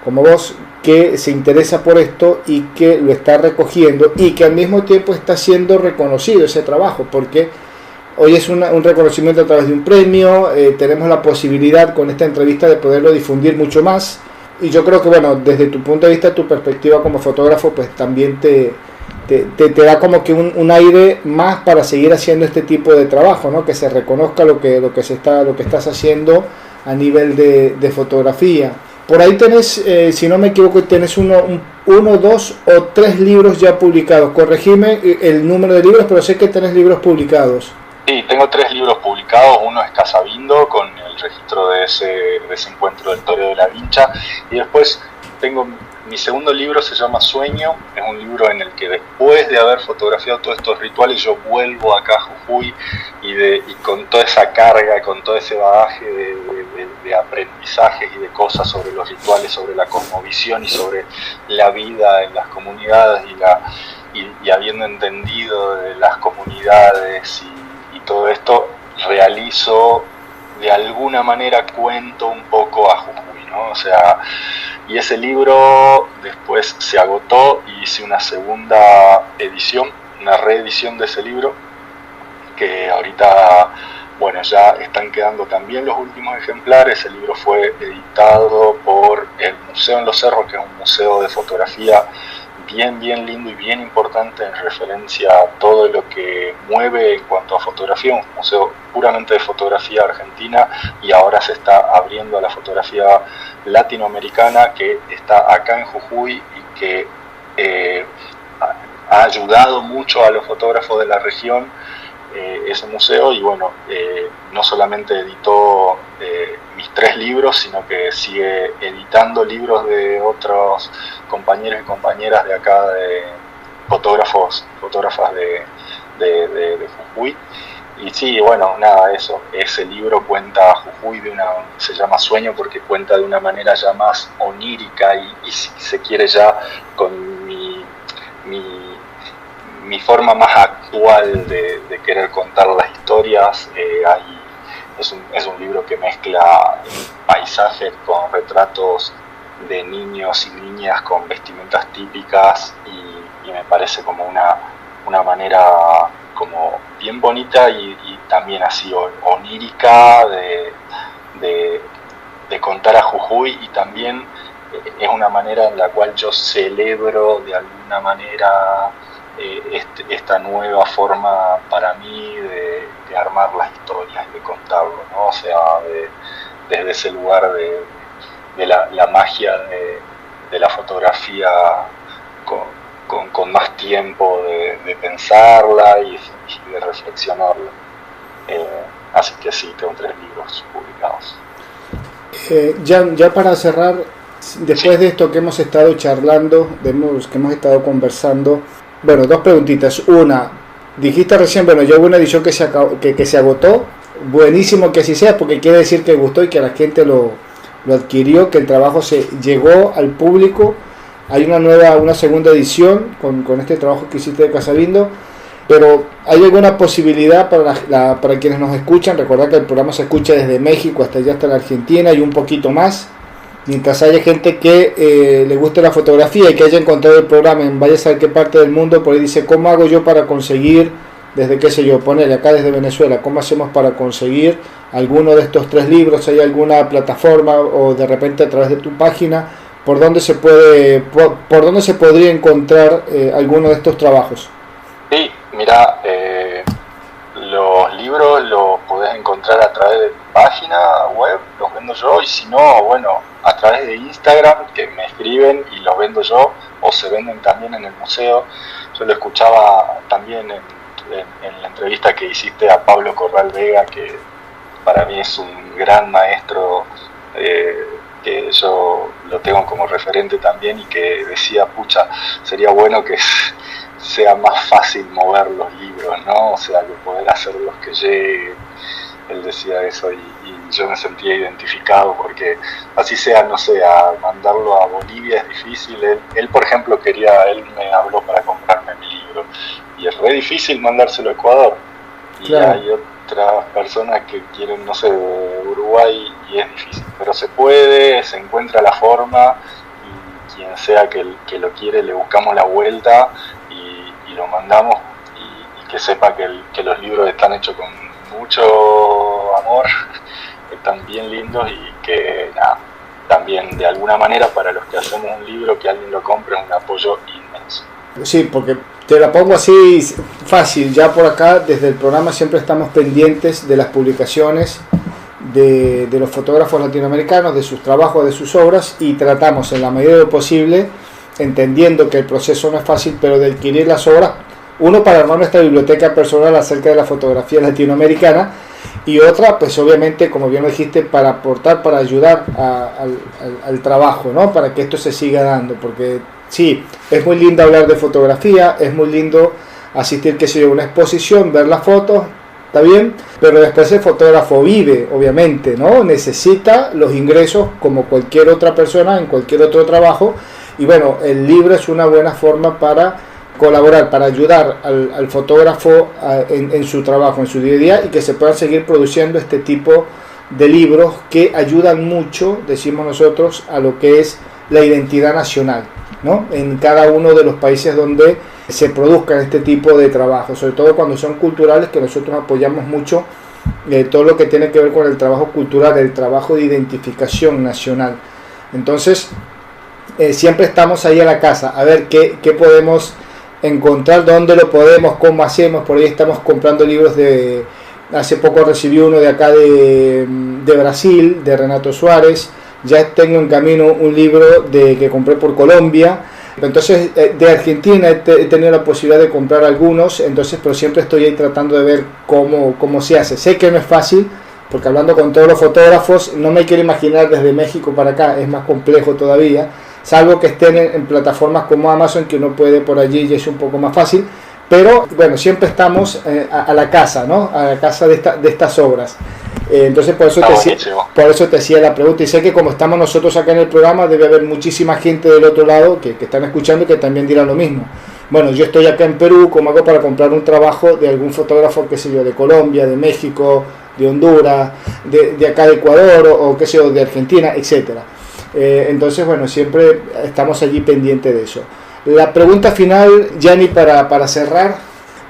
como vos, que se interesa por esto y que lo está recogiendo y que al mismo tiempo está siendo reconocido ese trabajo, porque hoy es un reconocimiento a través de un premio. Tenemos la posibilidad con esta entrevista de poderlo difundir mucho más, y yo creo que, bueno, desde tu punto de vista, tu perspectiva como fotógrafo, pues también te da como que un aire más para seguir haciendo este tipo de trabajo, ¿no? Que se reconozca lo que estás haciendo a nivel de fotografía. Por ahí tenés, si no me equivoco, tenés uno, dos o tres libros ya publicados. Corregime el número de libros, pero sé que tenés libros publicados. Sí, tengo 3 libros publicados. Uno es Casabindo, con el registro de ese encuentro del Toreo de la Vincha, y después tengo mi segundo libro, se llama Sueño. Es un libro en el que, después de haber fotografiado todos estos rituales, yo vuelvo acá a Jujuy y con toda esa carga, con todo ese bagaje de aprendizajes y de cosas sobre los rituales, sobre la cosmovisión y sobre la vida en las comunidades, y habiendo entendido de las comunidades y todo esto, realizo, de alguna manera cuento un poco a Jujuy, ¿no? O sea, y ese libro después se agotó y hice una segunda edición, una reedición de ese libro, que ahorita, bueno, ya están quedando también los últimos ejemplares. El libro fue editado por el Museo en los Cerros, que es un museo de fotografía bien lindo y bien importante en referencia a todo lo que mueve en cuanto a fotografía, un museo puramente de fotografía argentina, y ahora se está abriendo a la fotografía latinoamericana, que está acá en Jujuy y que ha ayudado mucho a los fotógrafos de la región, ese museo. Y bueno, no solamente editó mis 3 libros, sino que sigue editando libros de otros compañeros y compañeras de acá, de fotógrafas de Jujuy. Y sí, bueno, nada, eso. Ese libro cuenta Jujuy se llama Sueño porque cuenta de una manera ya más onírica y si se quiere, ya con mi forma más actual de querer contar las historias. Es un libro que mezcla paisajes con retratos de niños y niñas con vestimentas típicas, y me parece como una manera como bien bonita y también así onírica de contar a Jujuy, y también es una manera en la cual yo celebro de alguna manera esta nueva forma para mí de armar las historias y de contarlo, ¿no? O sea, desde ese lugar de la magia de la fotografía con más tiempo de pensarla y de reflexionarla. Así que sí, tengo 3 libros publicados. Ya para cerrar, después de esto que hemos estado charlando, que hemos estado conversando, bueno, 2 preguntitas. Una, dijiste recién, bueno, yo hubo una edición que se agotó, buenísimo que así sea, porque quiere decir que gustó y que la gente lo adquirió, que el trabajo se llegó al público. Hay una segunda edición con este trabajo que hiciste de Casabindo, pero ¿hay alguna posibilidad para quienes nos escuchan? Recordad que el programa se escucha desde México hasta allá, hasta la Argentina y un poquito más. Mientras haya gente que le guste la fotografía y que haya encontrado el programa en vaya a saber qué parte del mundo, por ahí dice, ¿cómo hago yo para conseguir, desde qué sé yo, ponele acá desde Venezuela, cómo hacemos para conseguir alguno de estos 3 libros? ¿Hay alguna plataforma o de repente a través de tu página por dónde se podría encontrar alguno de estos trabajos? Sí, mira, los libros los podés encontrar a través de mi página web, los vendo yo, y si no, bueno, a través de Instagram, que me escriben y los vendo yo, o se venden también en el museo. Yo lo escuchaba también en la entrevista que hiciste a Pablo Corral Vega, que para mí es un gran maestro, que yo lo tengo como referente también, y que decía, pucha, sería bueno que sea más fácil mover los libros, ¿no? O sea, que poder hacerlos que lleguen. Él decía eso y yo me sentía identificado, porque así sea, no sé, a mandarlo a Bolivia es difícil. Él por ejemplo, él me habló para comprarme mi libro, y es re difícil mandárselo a Ecuador. Y claro, hay otras personas que quieren, no sé, de Uruguay, y es difícil, pero se puede, se encuentra la forma, y quien sea que lo quiere, le buscamos la vuelta y lo mandamos, y que sepa que los libros están hechos con mucho amor, están bien lindos, y que nada, también de alguna manera para los que hacemos un libro, que alguien lo compre es un apoyo inmenso. Sí, porque te la pongo así fácil, ya por acá desde el programa siempre estamos pendientes de las publicaciones de los fotógrafos latinoamericanos, de sus trabajos, de sus obras, y tratamos en la medida de lo posible, entendiendo que el proceso no es fácil, pero de adquirir las obras, uno para armar nuestra biblioteca personal acerca de la fotografía latinoamericana, y otra, pues obviamente, como bien lo dijiste, para aportar, para ayudar al trabajo, ¿no? Para que esto se siga dando, porque sí, es muy lindo hablar de fotografía, es muy lindo asistir, qué sé yo, a una exposición, ver las fotos, está bien, pero después el fotógrafo vive, obviamente, ¿no? Necesita los ingresos como cualquier otra persona en cualquier otro trabajo, y bueno, el libro es una buena forma para colaborar, para ayudar al fotógrafo en su trabajo, en su día a día, y que se puedan seguir produciendo este tipo de libros que ayudan mucho, decimos nosotros, a lo que es la identidad nacional, ¿no? En cada uno de los países donde se produzcan este tipo de trabajo, sobre todo cuando son culturales, que nosotros apoyamos mucho todo lo que tiene que ver con el trabajo cultural, el trabajo de identificación nacional. Entonces, siempre estamos ahí a la casa, a ver qué podemos encontrar, dónde lo podemos, cómo hacemos. Por ahí estamos comprando libros hace poco recibí uno de acá de Brasil, de Renato Suárez. Ya tengo en camino un libro que compré por Colombia. Entonces, de Argentina he tenido la posibilidad de comprar algunos, entonces, pero siempre estoy ahí tratando de ver cómo se hace. Sé que no es fácil, porque hablando con todos los fotógrafos, no me quiero imaginar desde México para acá, es más complejo todavía, salvo que estén en plataformas como Amazon, que uno puede por allí y es un poco más fácil, pero bueno, siempre estamos a la casa, ¿no? A la casa de estas obras. Entonces por eso te hacía la pregunta, y sé que como estamos nosotros acá en el programa, debe haber muchísima gente del otro lado que están escuchando y que también dirán lo mismo. Bueno, yo estoy acá en Perú, ¿cómo hago para comprar un trabajo de algún fotógrafo, qué sé yo, de Colombia, de México, de Honduras, de acá de Ecuador, o qué sé yo, de Argentina, etcétera? Entonces, bueno, siempre estamos allí pendientes de eso. La pregunta final, Gianni, para cerrar,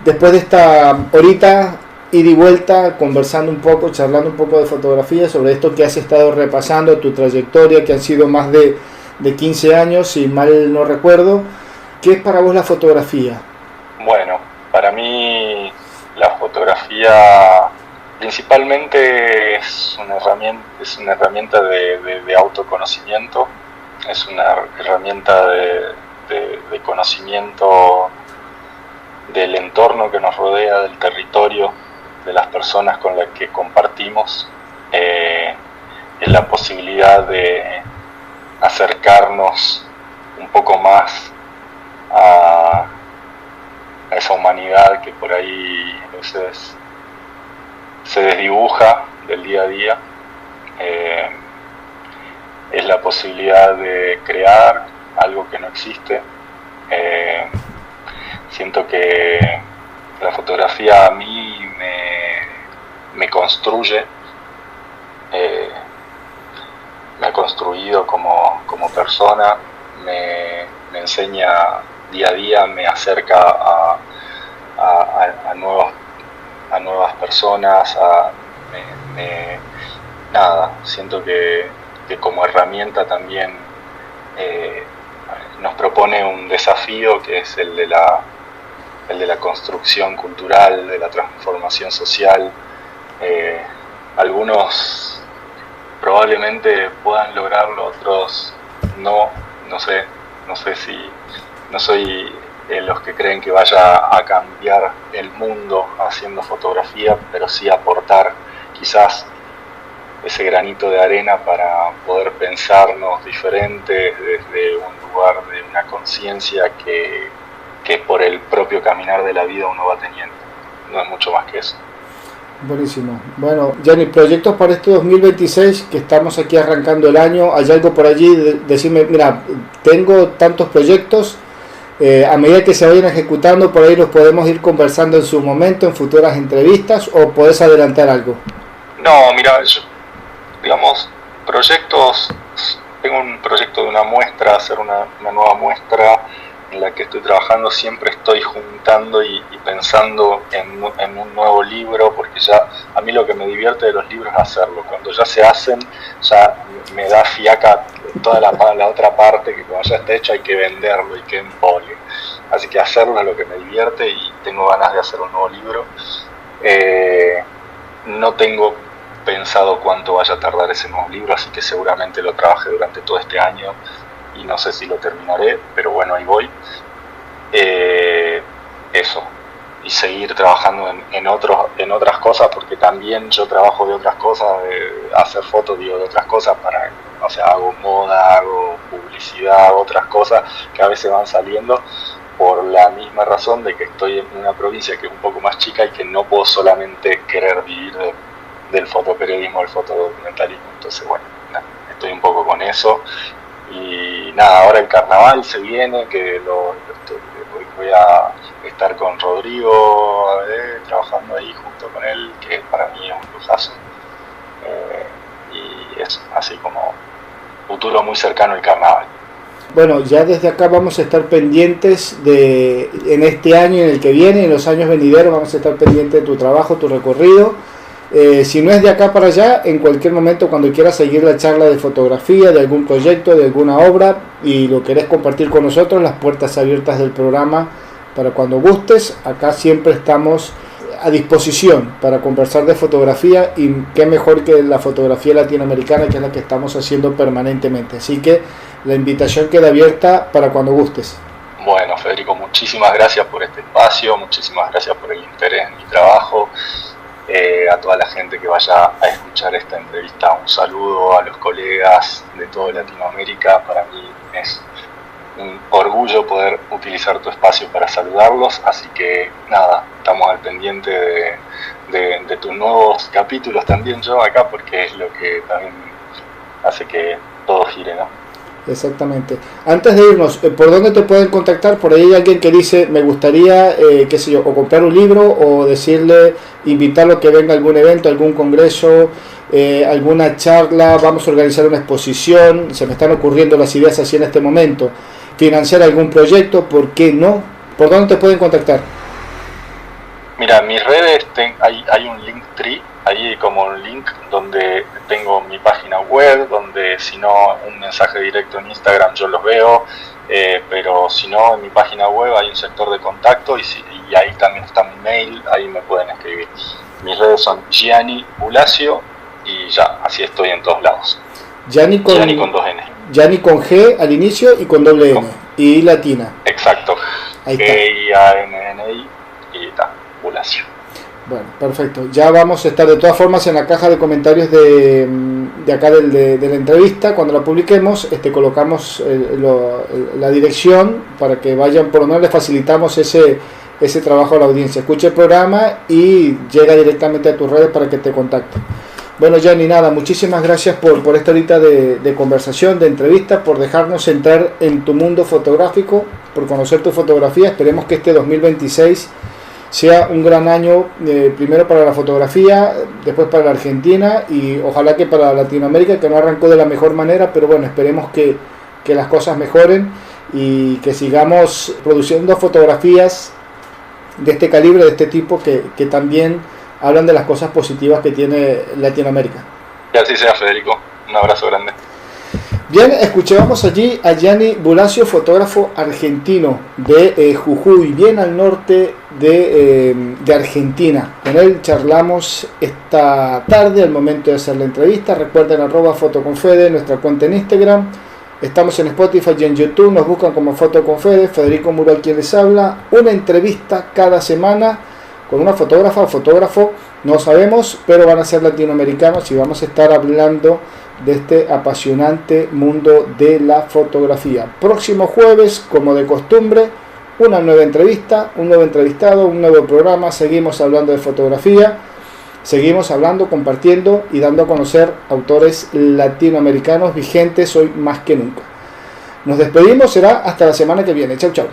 después de esta horita ida y vuelta, conversando un poco, charlando un poco de fotografía, sobre esto que has estado repasando, tu trayectoria, que han sido más de 15 años, si mal no recuerdo. ¿Qué es para vos la fotografía? Bueno, para mí la fotografía principalmente es una herramienta de autoconocimiento, es una herramienta de conocimiento del entorno que nos rodea, del territorio, de las personas con las que compartimos, es la posibilidad de acercarnos un poco más a esa humanidad que por ahí a veces se desdibuja del día a día. Es la posibilidad de crear algo que no existe. Siento que la fotografía a mí me construye, me ha construido como persona, me enseña día a día, me acerca a nuevas personas, siento que como herramienta también nos propone un desafío que es el de la construcción cultural, de la transformación social. Algunos probablemente puedan lograrlo, otros no sé si no soy de los que creen que vaya a cambiar el mundo haciendo fotografía, pero sí aportar quizás ese granito de arena para poder pensarnos diferentes desde un lugar de una conciencia que por el propio caminar de la vida uno va teniendo. No es mucho más que eso. Buenísimo. Bueno, Gianni, proyectos para este 2026, que estamos aquí arrancando el año. ¿Hay algo por allí? Decirme, mira, tengo tantos proyectos, a medida que se vayan ejecutando, por ahí los podemos ir conversando en su momento, en futuras entrevistas, o podés adelantar algo. No, mira, digamos, proyectos, tengo un proyecto de una muestra, hacer una nueva muestra en la que estoy trabajando. Siempre estoy juntando y pensando en un nuevo libro, porque ya a mí lo que me divierte de los libros es hacerlo. Cuando ya se hacen, ya me da fiaca toda la otra parte, que cuando ya está hecho hay que venderlo y que embole. Así que hacerlo es lo que me divierte y tengo ganas de hacer un nuevo libro. No tengo pensado cuánto vaya a tardar ese nuevo libro, así que seguramente lo trabajé durante todo este año y no sé si lo terminaré, pero bueno, ahí voy. Eso, y seguir trabajando en otras cosas, porque también yo trabajo de otras cosas, de hacer fotos, de otras cosas, o sea, hago moda, hago publicidad, otras cosas que a veces van saliendo por la misma razón de que estoy en una provincia que es un poco más chica y que no puedo solamente querer vivir del fotoperiodismo, del fotodocumentalismo. Entonces, bueno, estoy un poco con eso. Y nada, ahora el carnaval se viene, que voy a estar con Rodrigo trabajando ahí junto con él, que para mí es un lujazo. Y eso, así como futuro muy cercano el carnaval. Bueno, ya desde acá vamos a estar pendientes en este año y en el que viene, en los años venideros, vamos a estar pendientes de tu trabajo, tu recorrido. Si no es de acá para allá, en cualquier momento, cuando quieras seguir la charla de fotografía, de algún proyecto, de alguna obra, y lo querés compartir con nosotros, las puertas abiertas del programa para cuando gustes. Acá siempre estamos a disposición para conversar de fotografía, y qué mejor que la fotografía latinoamericana, que es la que estamos haciendo permanentemente. Así que la invitación queda abierta para cuando gustes. Bueno, Federico, muchísimas gracias por este espacio, muchísimas gracias por el interés en mi trabajo. A toda la gente que vaya a escuchar esta entrevista, un saludo a los colegas de toda Latinoamérica. Para mí es un orgullo poder utilizar tu espacio para saludarlos, así que nada, estamos al pendiente de tus nuevos capítulos también yo acá, porque es lo que también hace que todo gire, ¿no? Exactamente. Antes de irnos, ¿por dónde te pueden contactar? Por ahí hay alguien que dice, me gustaría, qué sé yo, o comprar un libro, o decirle, invitarlo a que venga a algún evento, algún congreso, alguna charla, vamos a organizar una exposición, se me están ocurriendo las ideas así en este momento, financiar algún proyecto, ¿por qué no? ¿Por dónde te pueden contactar? Mira, en mis redes hay un Linktree, ahí como un link donde tengo mi página web, donde si no un mensaje directo en Instagram yo los veo, pero si no en mi página web hay un sector de contacto y ahí también está mi mail, ahí me pueden escribir. Mis redes son Gianni Bulacio y ya, así estoy en todos lados. Gianni con 2 N. Gianni con G al inicio y con doble N y latina. Exacto. Ahí está. Gianni Bulacio. Bueno, perfecto. Ya vamos a estar de todas formas en la caja de comentarios de acá de la entrevista. Cuando la publiquemos, colocamos la dirección para que vayan, por lo menos les facilitamos ese trabajo a la audiencia. Escucha el programa y llega directamente a tus redes para que te contacten. Bueno, Gianni, nada, muchísimas gracias por esta horita de conversación, de entrevista, por dejarnos entrar en tu mundo fotográfico, por conocer tu fotografía. Esperemos que este 2026 sea un gran año, primero para la fotografía, después para la Argentina y ojalá que para Latinoamérica, que no arrancó de la mejor manera, pero bueno, esperemos que las cosas mejoren y que sigamos produciendo fotografías de este calibre, de este tipo, que también hablan de las cosas positivas que tiene Latinoamérica. Y así sea, Federico. Un abrazo grande. Bien, escuchábamos allí a Gianni Bulacio, fotógrafo argentino de Jujuy, bien al norte de Argentina. Con él charlamos esta tarde al momento de hacer la entrevista. Recuerden @fotoconfede, nuestra cuenta en Instagram. Estamos en Spotify y en YouTube, nos buscan como Fotoconfede. Federico Mural quien les habla. Una entrevista cada semana con una fotógrafa o fotógrafo, no sabemos, pero van a ser latinoamericanos y vamos a estar hablando de este apasionante mundo de la fotografía. Próximo jueves, como de costumbre, una nueva entrevista, un nuevo entrevistado, un nuevo programa. Seguimos hablando de fotografía, seguimos hablando, compartiendo y dando a conocer autores latinoamericanos vigentes hoy más que nunca. Nos despedimos, será hasta la semana que viene. Chau, chau.